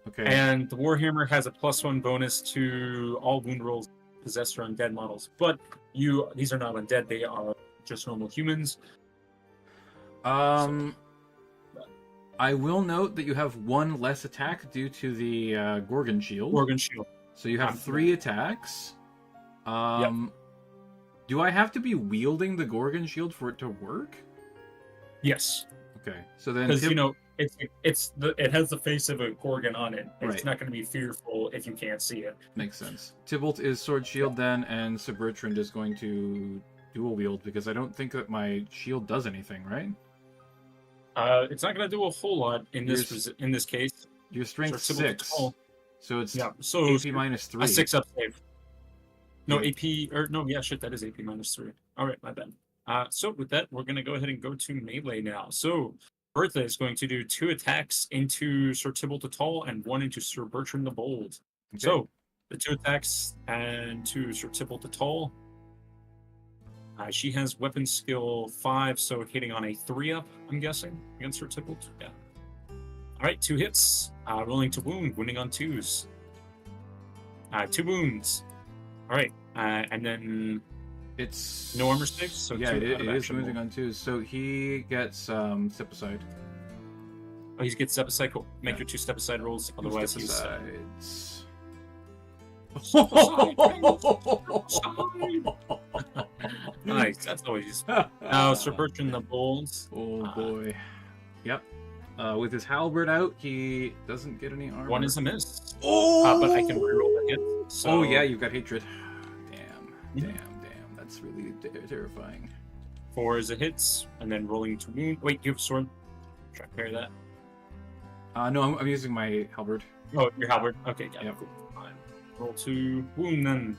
Okay. And the Warhammer has a +1 bonus to all wound rolls possessed or undead models. But these are not undead, they are just normal humans. I will note that you have one less attack due to the Gorgon Shield. Gorgon Shield. So you have 3 attacks. Do I have to be wielding the Gorgon Shield for it to work? Yes. Okay. So then because it has the face of a Gorgon on it. It's Right. not going to be fearful if you can't see it. Makes sense. Tybalt is Sword Shield then, and Sir Bertrand is going to dual wield because I don't think that my shield does anything, right? It's not going to do a whole lot in this case. Your strength So 6, so it's so AP minus 3. A 6 up save. No, Yeah. AP, or no, yeah, shit, that is AP minus 3. All right, my bad. So with that, we're going to go ahead and go to melee now. So Bertha is going to do 2 attacks into Sir Tybalt the Tall and 1 into Sir Bertrand the Bold. Okay. So the 2 attacks and to Sir Tybalt the Tall. She has weapon skill 5, so hitting on a 3-up, I'm guessing, against Sir Tybalt. Yeah. All right, 2 hits. Rolling to wound, wounding on 2s. 2 wounds. All right, and then It's no armor saves. So yeah, 2 it out of is action moving roll. on 2. So he gets step aside. Oh, he gets step aside. Cool. Make Yeah. your 2 step aside rolls. Otherwise, Step he's asides. Step aside, nice. That's always now Sir Bertrand the Bold. Oh boy. Yep. With his halberd out, he doesn't get any armor. 1 is a miss. Oh! But I can reroll the hit. So... Oh yeah, you've got hatred. Damn. Mhm. Damn. That's really terrifying. 4 is a hit, and then rolling to wound. Wait, you have a sword? Try to parry that. No, I'm using my halberd. Oh, your halberd. Okay, yeah. Yep. Cool. Fine. Roll to wound then.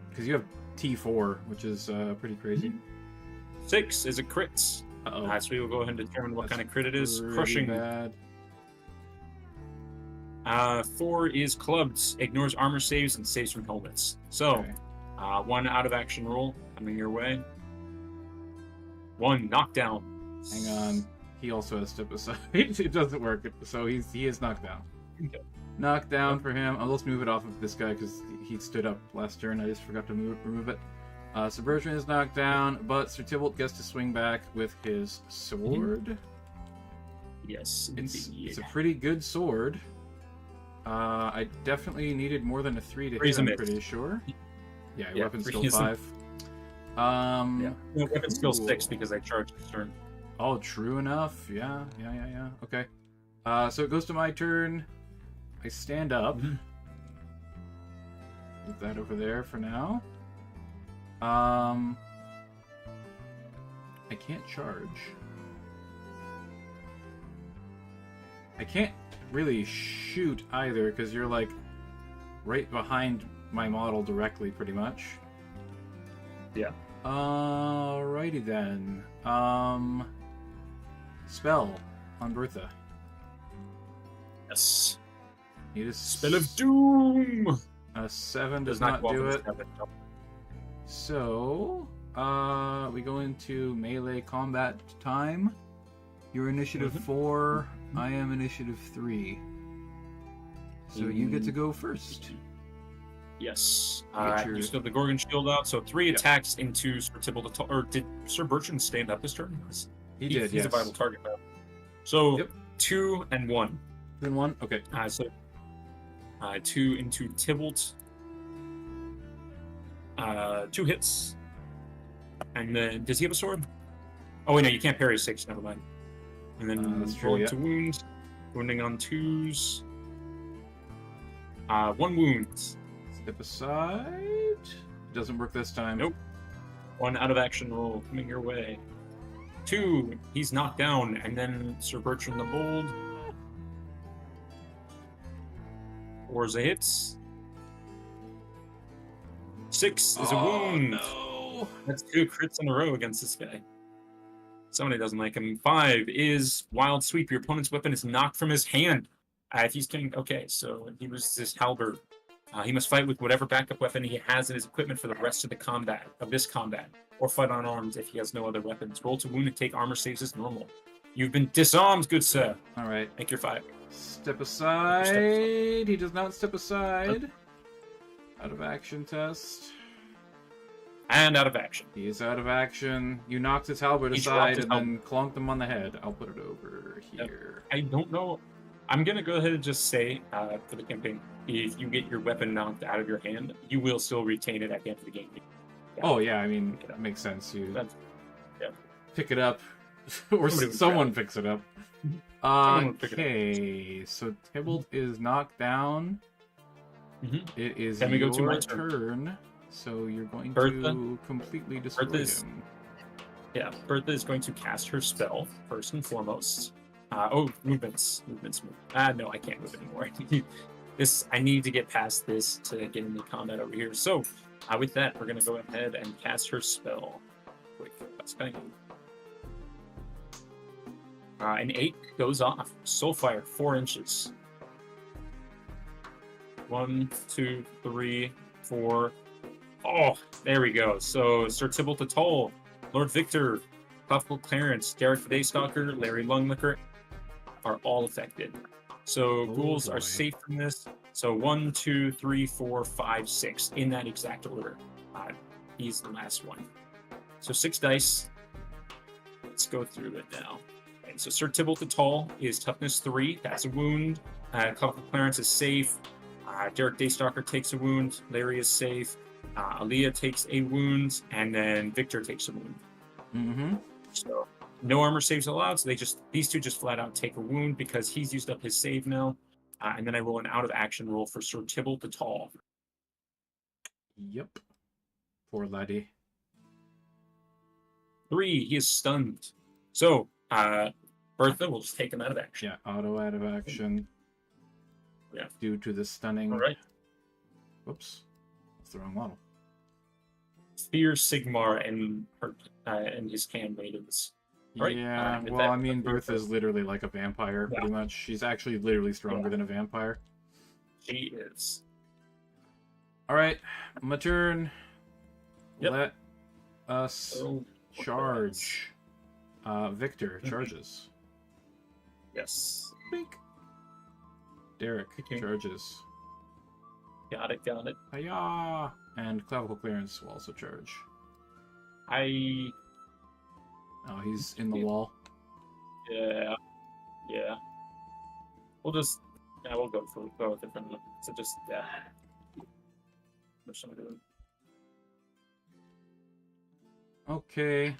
Because you have T4, which is pretty crazy. 6 is a crit. Uh-oh. So we'll go ahead and determine what That's kind of crit it is. pretty Crushing. bad. 4 is clubbed. Ignores armor saves and saves from helmets. So, Okay. 1 out of action roll coming your way. 1 knockdown. Hang on. He also has step aside. It doesn't work, so he is knocked down. Okay. Knocked down for him. Let's move it off of this guy because he stood up last turn. I just forgot to remove it. Sir Bertrand is knocked down, but Sir Tybalt gets to swing back with his sword. Yes, It's indeed. a pretty good sword. I definitely needed more than a 3 to Three's hit, a I'm miss. pretty sure. Yeah, Yeah, weapon 3 skill is a- 5. Yeah. No, weapon skill cool. 6 because I charged this turn. Oh, true enough. Yeah. Okay. So it goes to my turn. I stand up. Mhm. Put that over there for now. I can't charge. I can't really shoot either because you're like right behind my model directly, pretty much. Yeah. Alrighty then. Spell on Bertha. Yes. Need a Spell of Doom! A 7 does Does not go do off it. in 7. No. So, we go into melee combat time. You're initiative Mhm. 4. I am initiative 3. So you get to Mm. go first. Yes. Get your- You still have the Gorgon Shield out, so 3 Yep. attacks into Sir Tybalt the Tall. Or did Sir Bertrand stand up this turn? He did, He's yes. a viable target now. So, Yep. 2 and 1. Then 1. Okay. So 2 into Tybalt. 2 hits. And then, does he have a sword? Oh, wait, no, you can't parry 6, never mind. And then That's true, roll yeah. to wound. Wounding on 2s. 1 wound. Step aside. Doesn't work this time. Nope. 1 out of action roll coming your way. 2, he's knocked down, and then Sir Bertrand the Bold. 4 is a hit. 6 is a wound. No. That's 2 crits in a row against this guy. Somebody doesn't like him. 5 is Wild Sweep. Your opponent's weapon is knocked from his hand. If he's getting... Okay, so he loses his halberd. He must fight with whatever backup weapon he has in his equipment for the rest of the combat, of this combat. or fight unarmed if he has no other weapons. Roll to wound and take armor saves as normal. You've been disarmed, good sir. All right. Make your 5. Step aside. He does not step aside. Out of action test. And out of action. He is out of action. You knocked his halberd He aside dropped his and then clonked him on the head. I'll put it over here. I don't know. I'm going to go ahead and just say, for the campaign, if you get your weapon knocked out of your hand, you will still retain it at the end of the game. Oh, yeah, I mean, that makes sense. You yeah. pick it up, or someone picks it up. Okay, so Tybalt is knocked down. It is Then we go to my your turn. turn, so you're going Bertha. to completely destroy him. Yeah, Bertha is going to cast her spell, first and foremost. Movements. No, I can't move anymore. I need to get past this to get into combat over here. So, with that, we're going to go ahead and cast her spell. Wait, that's going an 8 goes off. Soulfire, 4 inches. 1, 2, 3, 4. Oh, there we go. So, Sir Tybalt the Tall, Lord Victor, Puffle Clarence, Derek the Daystalker, Larry Lunglicker are all affected. So ghouls are safe from this. So 1, 2, 3, 4, 5, 6 in that exact order. He's the last one. So 6 dice. Let's go through it now. Okay, so Sir Tybalt the Tall is toughness 3. That's a wound. Puffle Clarence is safe. Derek Daystalker takes a wound. Larry is safe. Aaliyah takes a wound, and then Victor takes a wound. So no armor saves allowed. So these two just flat out take a wound because he's used up his save now. And then I roll an out of action roll for Sir Tybalt the Tall. Yep. Poor laddie. 3. He is stunned. So Bertha will just take him out of action. Yeah, auto out of action. Yeah. Due to the stunning. All right. Whoops. That's the wrong model. Fear Sigmar and his handmaidens. Right? Yeah, well, I mean, Bertha is literally like a vampire, pretty much. She's actually literally stronger than a vampire. She is. Alright, my turn. Yep. Let us charge. Victor charges. Yes. Bink. Derek charges. Got it. Hiya! And clavicle clearance will also charge. Oh, he's in the wall. Yeah. We'll go for both of them. So just Okay.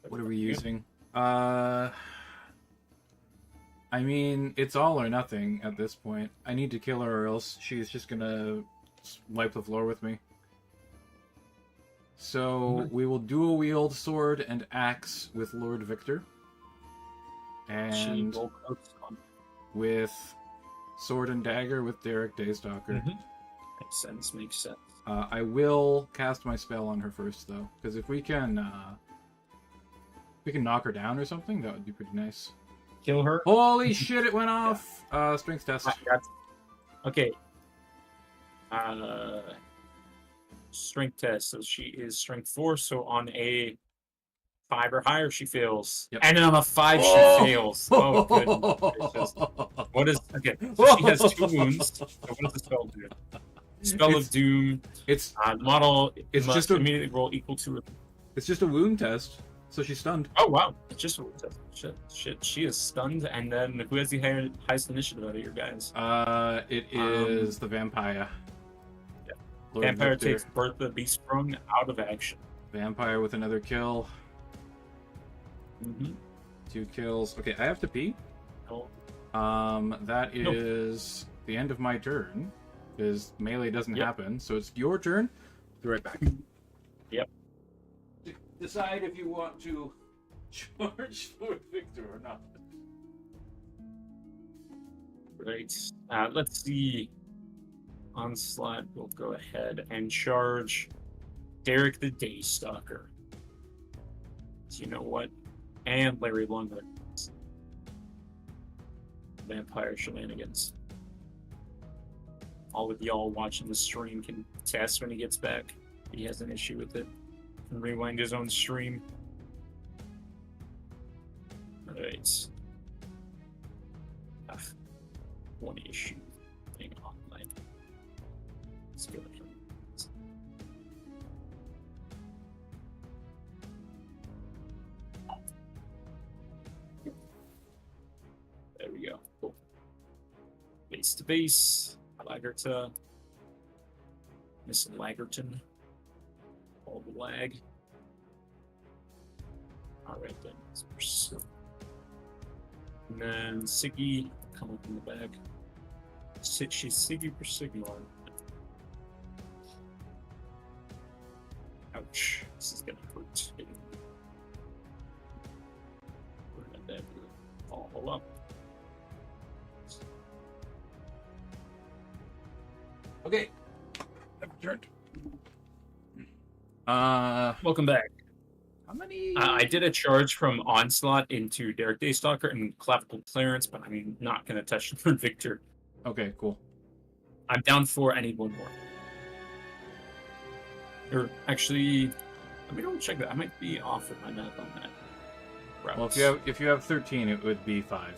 What are we using? I mean, it's all or nothing at this point. I need to kill her or else she's just gonna wipe the floor with me. So we will dual wield sword and axe with Lord Victor. And with sword and dagger with Derek Daystalker. Makes sense. I will cast my spell on her first, though, because if we can knock her down or something, that would be pretty nice. Kill her? Holy shit! It went off. Strength test. Okay. Strength test. So she is strength 4. So on a 5 or higher, she fails. Yep. And on a 5, she fails. Oh, goodness. What is... Okay, so she has 2 wounds. So what does the spell do? Spell of Doom. It's model. It's must just immediately roll equal to... It's just a wound test. So she's stunned. Oh, wow. It's just a wound test. Shit. She is stunned. And then who has the highest initiative out of your guys? It is the vampire. Lord Vampire Victor. takes Bertha Be Sprung out of action. Vampire with another kill. 2 kills. Okay, I have to pee. Oh. That is the end of my turn. Because melee doesn't happen. So it's your turn. Be right back. Yep. Decide if you want to charge Lord Victor or not. Right. Let's see. Onslaught will go ahead and charge Derek the Daystalker. So you know what? And Larry Lundgren. Vampire shenanigans. all of y'all watching the stream can test when he gets back. If he has an issue with it. And rewind his own stream. Alright. One issue. Hang on, let's go. There we go. Cool. Base to base. Lagerta. Missing Lagerton. All the lag. Alright then. And then Siggy coming from the back. She's Siggy for Sigma. Ouch. This is gonna hurt. We're gonna let that all up. Okay. I've returned. Welcome back. How many? I did a charge from Onslaught into Derek Daystalker and Clavicle Clarence, but I'm not going to touch Victor. Okay, cool. I'm down 4. I need 1 more. Or actually, let me double check that. I might be off with my math on that. Routes. Well, if you have 13, it would be 5.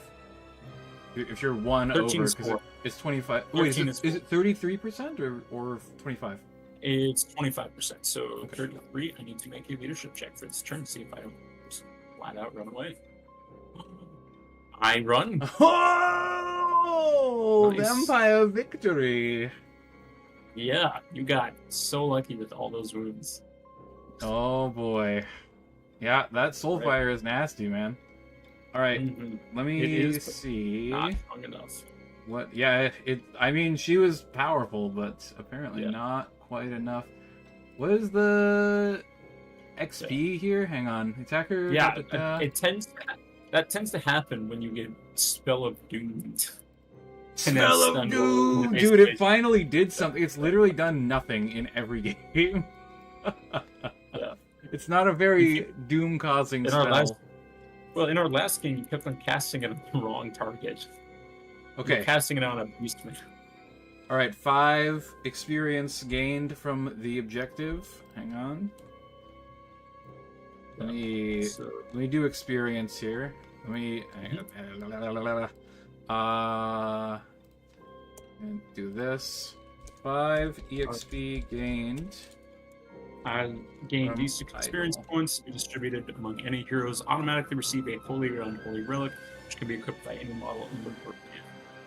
If you're 1 over, because it's 25. Wait, is it 33% or 25? It's 25%. So okay. 33. I need to make a leadership check for this turn. See if I don't just flat out run away. I run. Oh, nice. Vampire victory! Yeah, you got so lucky with all those wounds. Oh boy, yeah, that Soulfire is nasty, man. All right, let me see. Not strong enough. What? Yeah, I mean, she was powerful, but apparently not quite enough. What is the XP here? Hang on, attacker. Yeah, it tends to happen when you get Spell of Doom. Spell of Doom, dude! It finally did something. It's literally done nothing in every game. Yeah. It's not a very doom-causing spell. In our last game, you kept on casting it on the wrong target. Okay. You're casting it on a beastman. All right, 5 experience gained from the objective. Hang on. Let me do experience here. Let me and do this. 5 EXP gained. Gain these experience points distributed among any heroes. Automatically receive a holy or unholy relic, which can be equipped by any model in the board.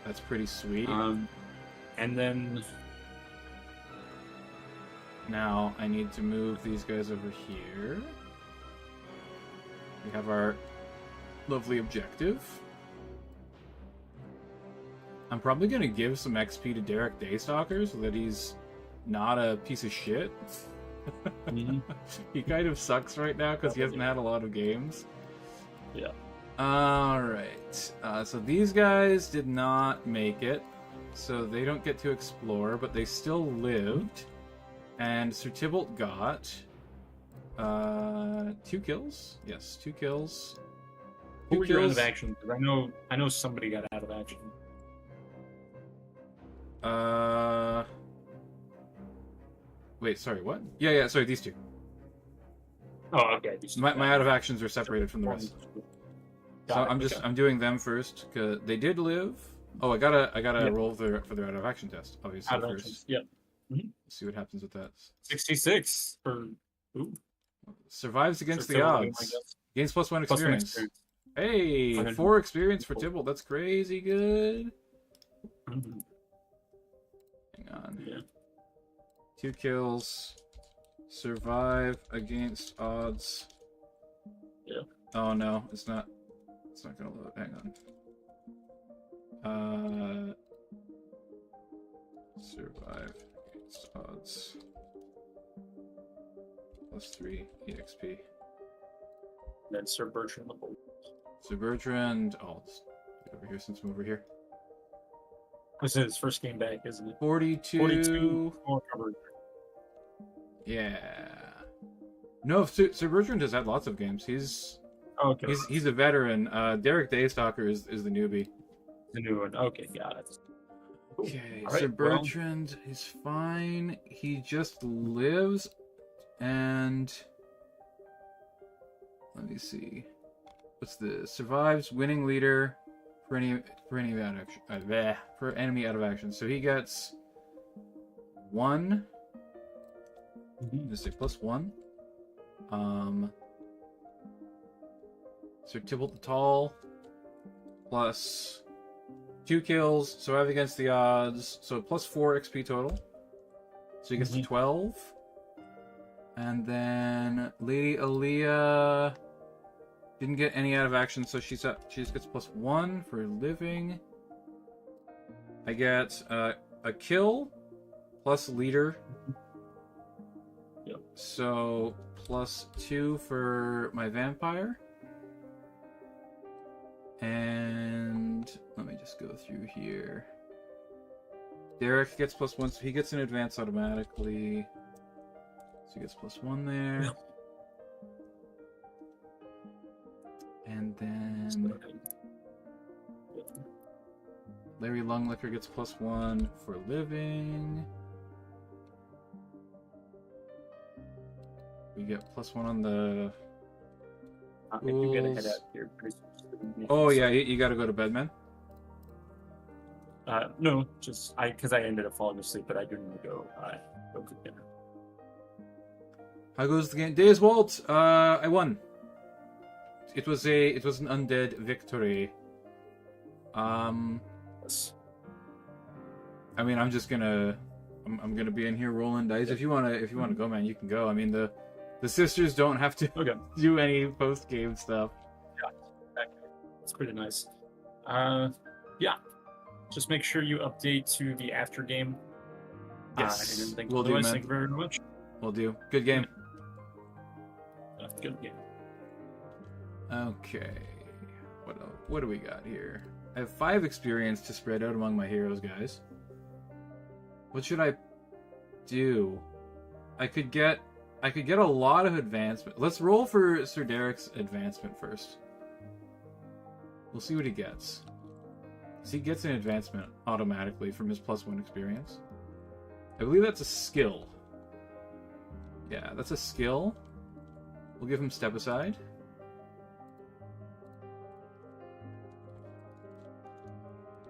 That's pretty sweet. And then now I need to move these guys over here. We have our lovely objective. I'm probably gonna give some XP to Derek Daystalker so that he's not a piece of shit. He kind of sucks right now because he hasn't had a lot of games. Yeah. Alright. So these guys did not make it. So they don't get to explore, but they still lived. And Sir Tybalt got 2 kills. Yes, 2 kills. Who were you out of action? Because I know somebody got out of action. Wait, sorry, what? Yeah, sorry, these 2. Oh, okay. My out of actions are separated from the rest. So I'm doing them first because they did live. Oh, I gotta roll for their out of action test, obviously first. Yep. Let's see what happens with that. 66 for survives against the odds. Gains +1 experience. Hey, 4 experience for Tybalt. That's crazy good. Hang on. Yeah. 2 kills. Survive against odds. Yeah. Oh no, it's not gonna load. Hang on. Survive against odds. +3 EXP. Then Sir Bertrand. Sir Bertrand. Oh, let's get over here since I'm over here. This is his first game back, isn't it? 42. Yeah. No, Sir Bertrand has had lots of games. He's a veteran. Derek Daystalker is the newbie. The new one. Okay, got it. Okay, All right, Sir well- Bertrand is fine. He just lives, and let me see. What's this? Survives, winning leader for any out of action. For enemy out of action. So he gets 1. Let's say +1. Sir Tybalt the Tall plus 2 kills, survive against the odds, so +4 XP total. So he gets to 12. And then Lady Aaliyah didn't get any out of action, so she just gets +1 for living. I get a kill plus leader. Yep. So +2 for my vampire. And let me just go through here. Derek gets +1, so he gets an advance automatically. So he gets +1 there. Yep. And then Larry Lunglicker gets +1 for living. We get +1 on the... I do get a head out here. Oh yeah, you gotta go to bed, man. No, just because I ended up falling asleep, but I do need to go cook dinner. How goes the game? Days Walt. I won. It was an undead victory. Yes. I mean, I'm gonna be in here rolling dice. If you wanna go, man, you can go. I mean, the sisters don't have to Okay. do any post game stuff. It's pretty nice. Yeah. Just make sure you update to the after game. Yes, And then will do, man. Thank you very much. Will do. Good game. Good game. Okay. What do we got here? I have 5 experience to spread out among my heroes, guys. What should I do? I could get a lot of advancement. Let's roll for Sir Derek's advancement first. We'll see what he gets. So he gets an advancement automatically from his +1 experience. I believe that's a skill. Yeah, that's a skill. We'll give him Step Aside.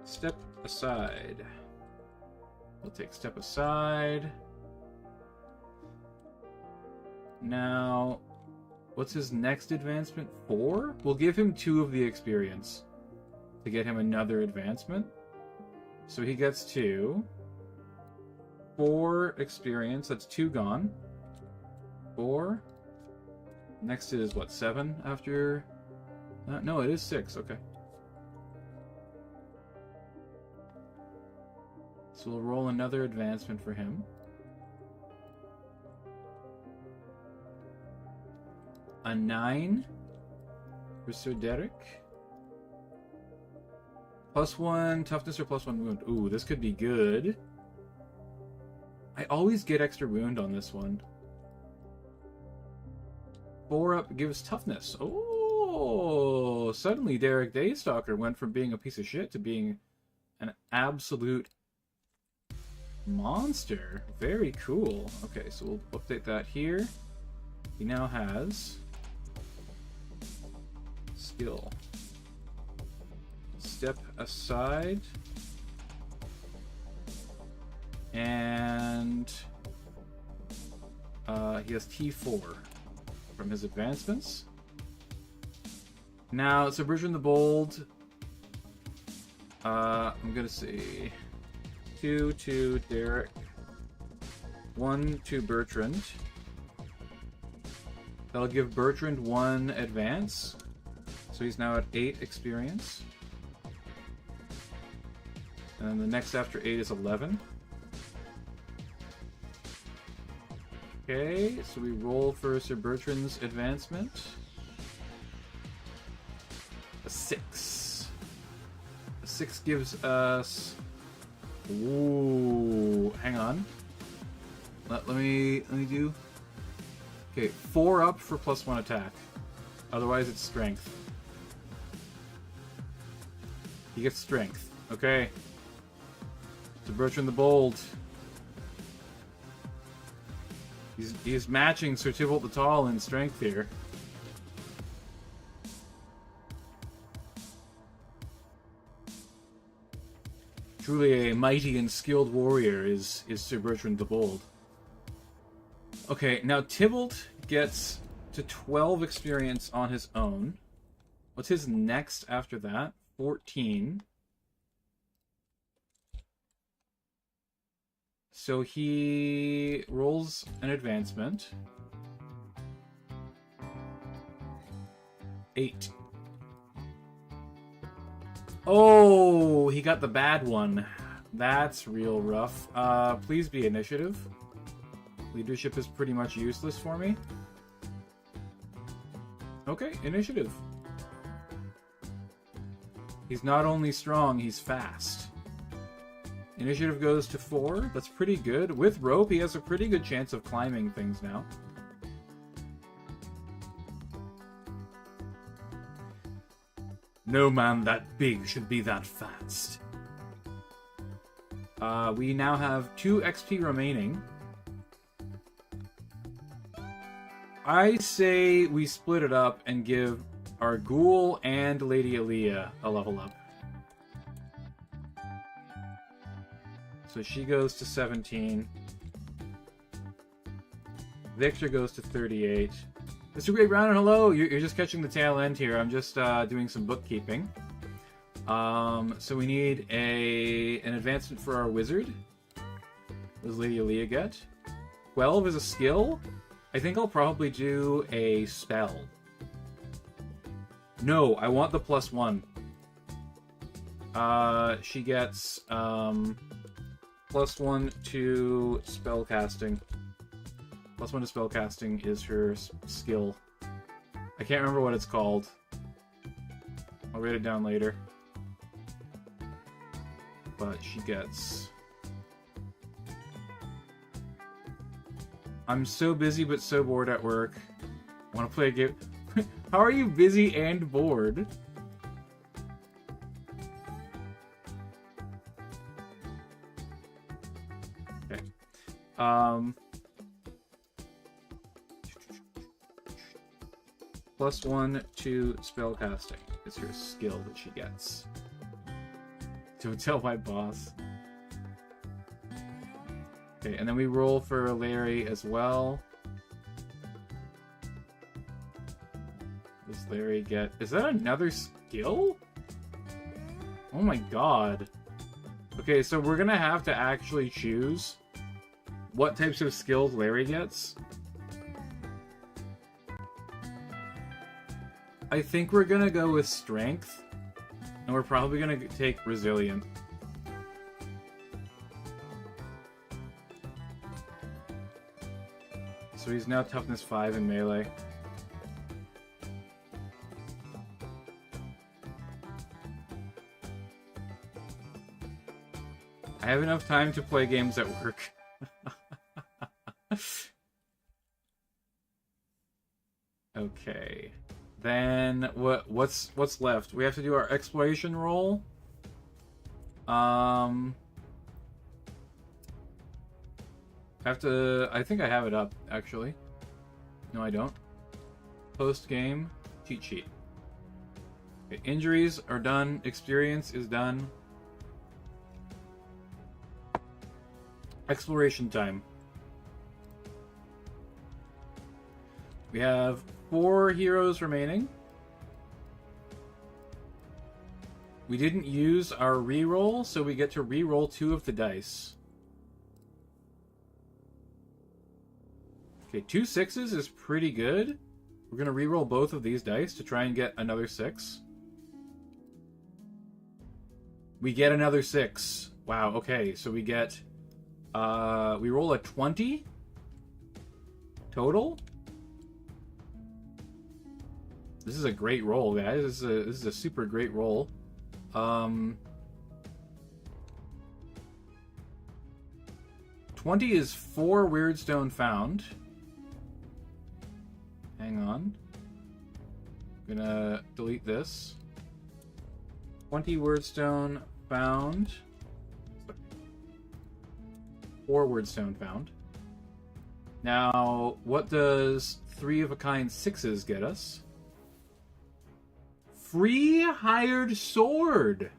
Step Aside. We'll take Step Aside. Now, what's his next advancement? 4? We'll give him 2 of the experience to get him another advancement. So he gets 2. 4 experience. That's 2 gone. 4. Next is what, 7 after... no, it is 6. Okay. So we'll roll another advancement for him. A 9 for Sir Derek. +1 toughness or +1 wound. Ooh, this could be good. I always get extra wound on this one. 4 up gives toughness. Oh, suddenly Derek Daystalker went from being a piece of shit to being an absolute monster. Very cool. Okay, so we'll update that here. He now has skill. Step Aside. And he has T4 from his advancements. Now, so Bertrand the Bold. I'm gonna see 2 to Derek, 1 to Bertrand. That'll give Bertrand 1 advance, so he's now at 8 experience. And then the next after 8 is 11. Okay, so we roll for Sir Bertrand's advancement. A 6. A 6 gives us... Ooh, hang on. Let me do... Okay, 4 up for +1 attack. Otherwise it's strength. He gets strength. Okay. To Bertrand the Bold. He's matching Sir Tybalt the Tall in strength here. Truly a mighty and skilled warrior is Sir Bertrand the Bold. Okay, now Tybalt gets to 12 experience on his own. What's his next after that? 14. So he rolls an advancement. 8. Oh, he got the bad one. That's real rough. Please be initiative. Leadership is pretty much useless for me. Okay, initiative. He's not only strong, he's fast. Initiative goes to 4. That's pretty good. With rope, he has a pretty good chance of climbing things now. No man that big should be that fast. We now have 2 XP remaining. I say we split it up and give our Ghoul and Lady Aaliyah a level up. So she goes to 17. Victor goes to 38. Mr. Great Brown, hello! You're just catching the tail end here. I'm just doing some bookkeeping. So we need an advancement for our wizard. What does Lady Aaliyah get? 12 is a skill? I think I'll probably do a spell. No, I want the +1. She gets +1 to spellcasting. +1 to spellcasting is her skill. I can't remember what it's called. I'll write it down later. But she gets... I'm so busy but so bored at work. I want to play a game. How are you busy and bored? Okay. +1 to spellcasting is her skill that she gets. To tell my boss. Okay, and then we roll for Larry as well. Does Larry get... Is that another skill? Oh my god. Okay, so we're gonna have to actually choose what types of skills Larry gets. I think we're gonna go with Strength, and we're probably gonna take Resilient. So he's now Toughness 5 in Melee. I have enough time to play games at work. Okay. Then what's left? We have to do our exploration roll. I think I have it up, actually. No, I don't. Post-game cheat sheet. Okay, injuries are done. Experience is done. Exploration time. We have 4 heroes remaining. We didn't use our reroll, so we get to reroll 2 of the dice. Okay, 2 6s is pretty good. We're going to reroll both of these dice to try and get another 6. We get another 6. Wow, okay, so we get... we roll a 20 total. This is a great roll, guys. This is a super great roll. 20 is 4 Weirdstone found. Hang on. I'm gonna delete this. 20 Weirdstone found. 4 wordstone found. Now, what does 3 of a kind 6s get us? Free hired sword.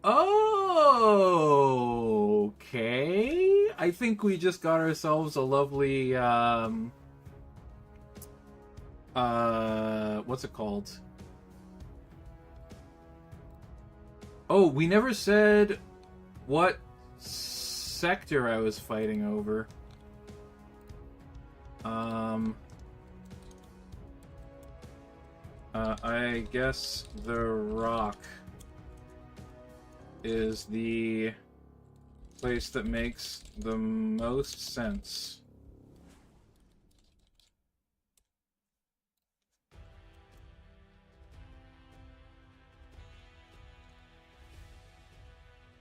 Oh, okay. I think we just got ourselves a lovely what's it called? Oh, we never said what sector I was fighting over. I guess the rock is the place that makes the most sense.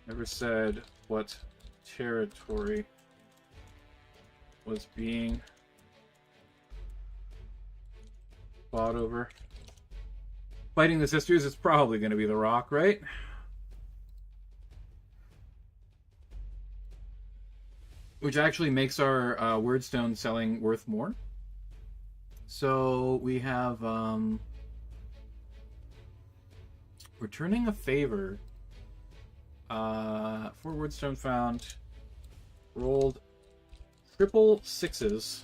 Never said what territory was being fought over. Fighting the sisters is probably going to be the rock, right? Which actually makes our wordstone selling worth more. So we have returning a favor. 4 wordstone found. Rolled triple 6s.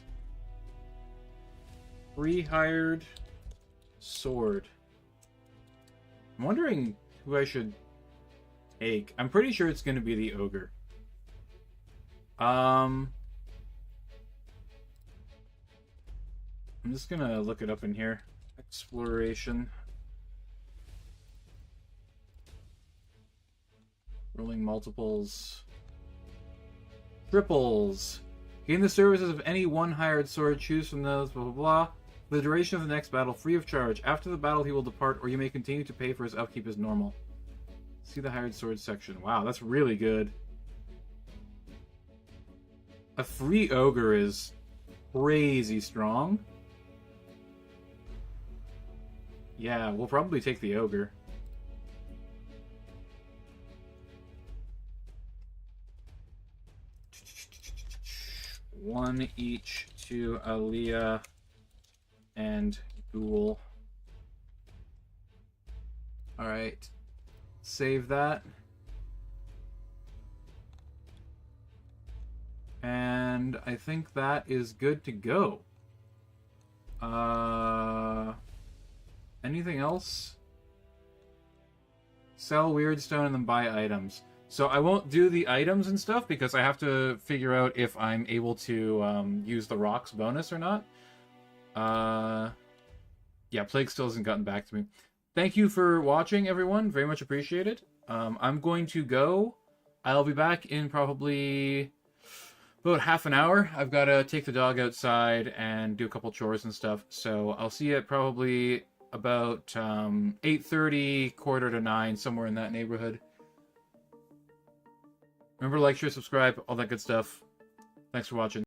Rehired sword. I'm wondering who I should take. I'm pretty sure it's going to be the ogre. I'm just going to look it up in here. Exploration. Rolling multiples. Triples. Gain the services of any one hired sword. Choose from those, blah, blah, blah. For the duration of the next battle, free of charge. After the battle, he will depart, or you may continue to pay for his upkeep as normal. See the hired sword section. Wow, that's really good. A free ogre is crazy strong. Yeah, we'll probably take the ogre. One each to Aaliyah and Ghoul. Alright. Save that. And I think that is good to go. Anything else? Sell Weirdstone and then buy items. So I won't do the items and stuff because I have to figure out if I'm able to use the rocks bonus or not. Yeah, Plague still hasn't gotten back to me. Thank you for watching, everyone. Very much appreciated. I'm going to go. I'll be back in probably about half an hour. I've got to take the dog outside and do a couple chores and stuff. So I'll see you at probably about 8:30, 8:45, somewhere in that neighborhood. Remember to like, share, subscribe, all that good stuff. Thanks for watching.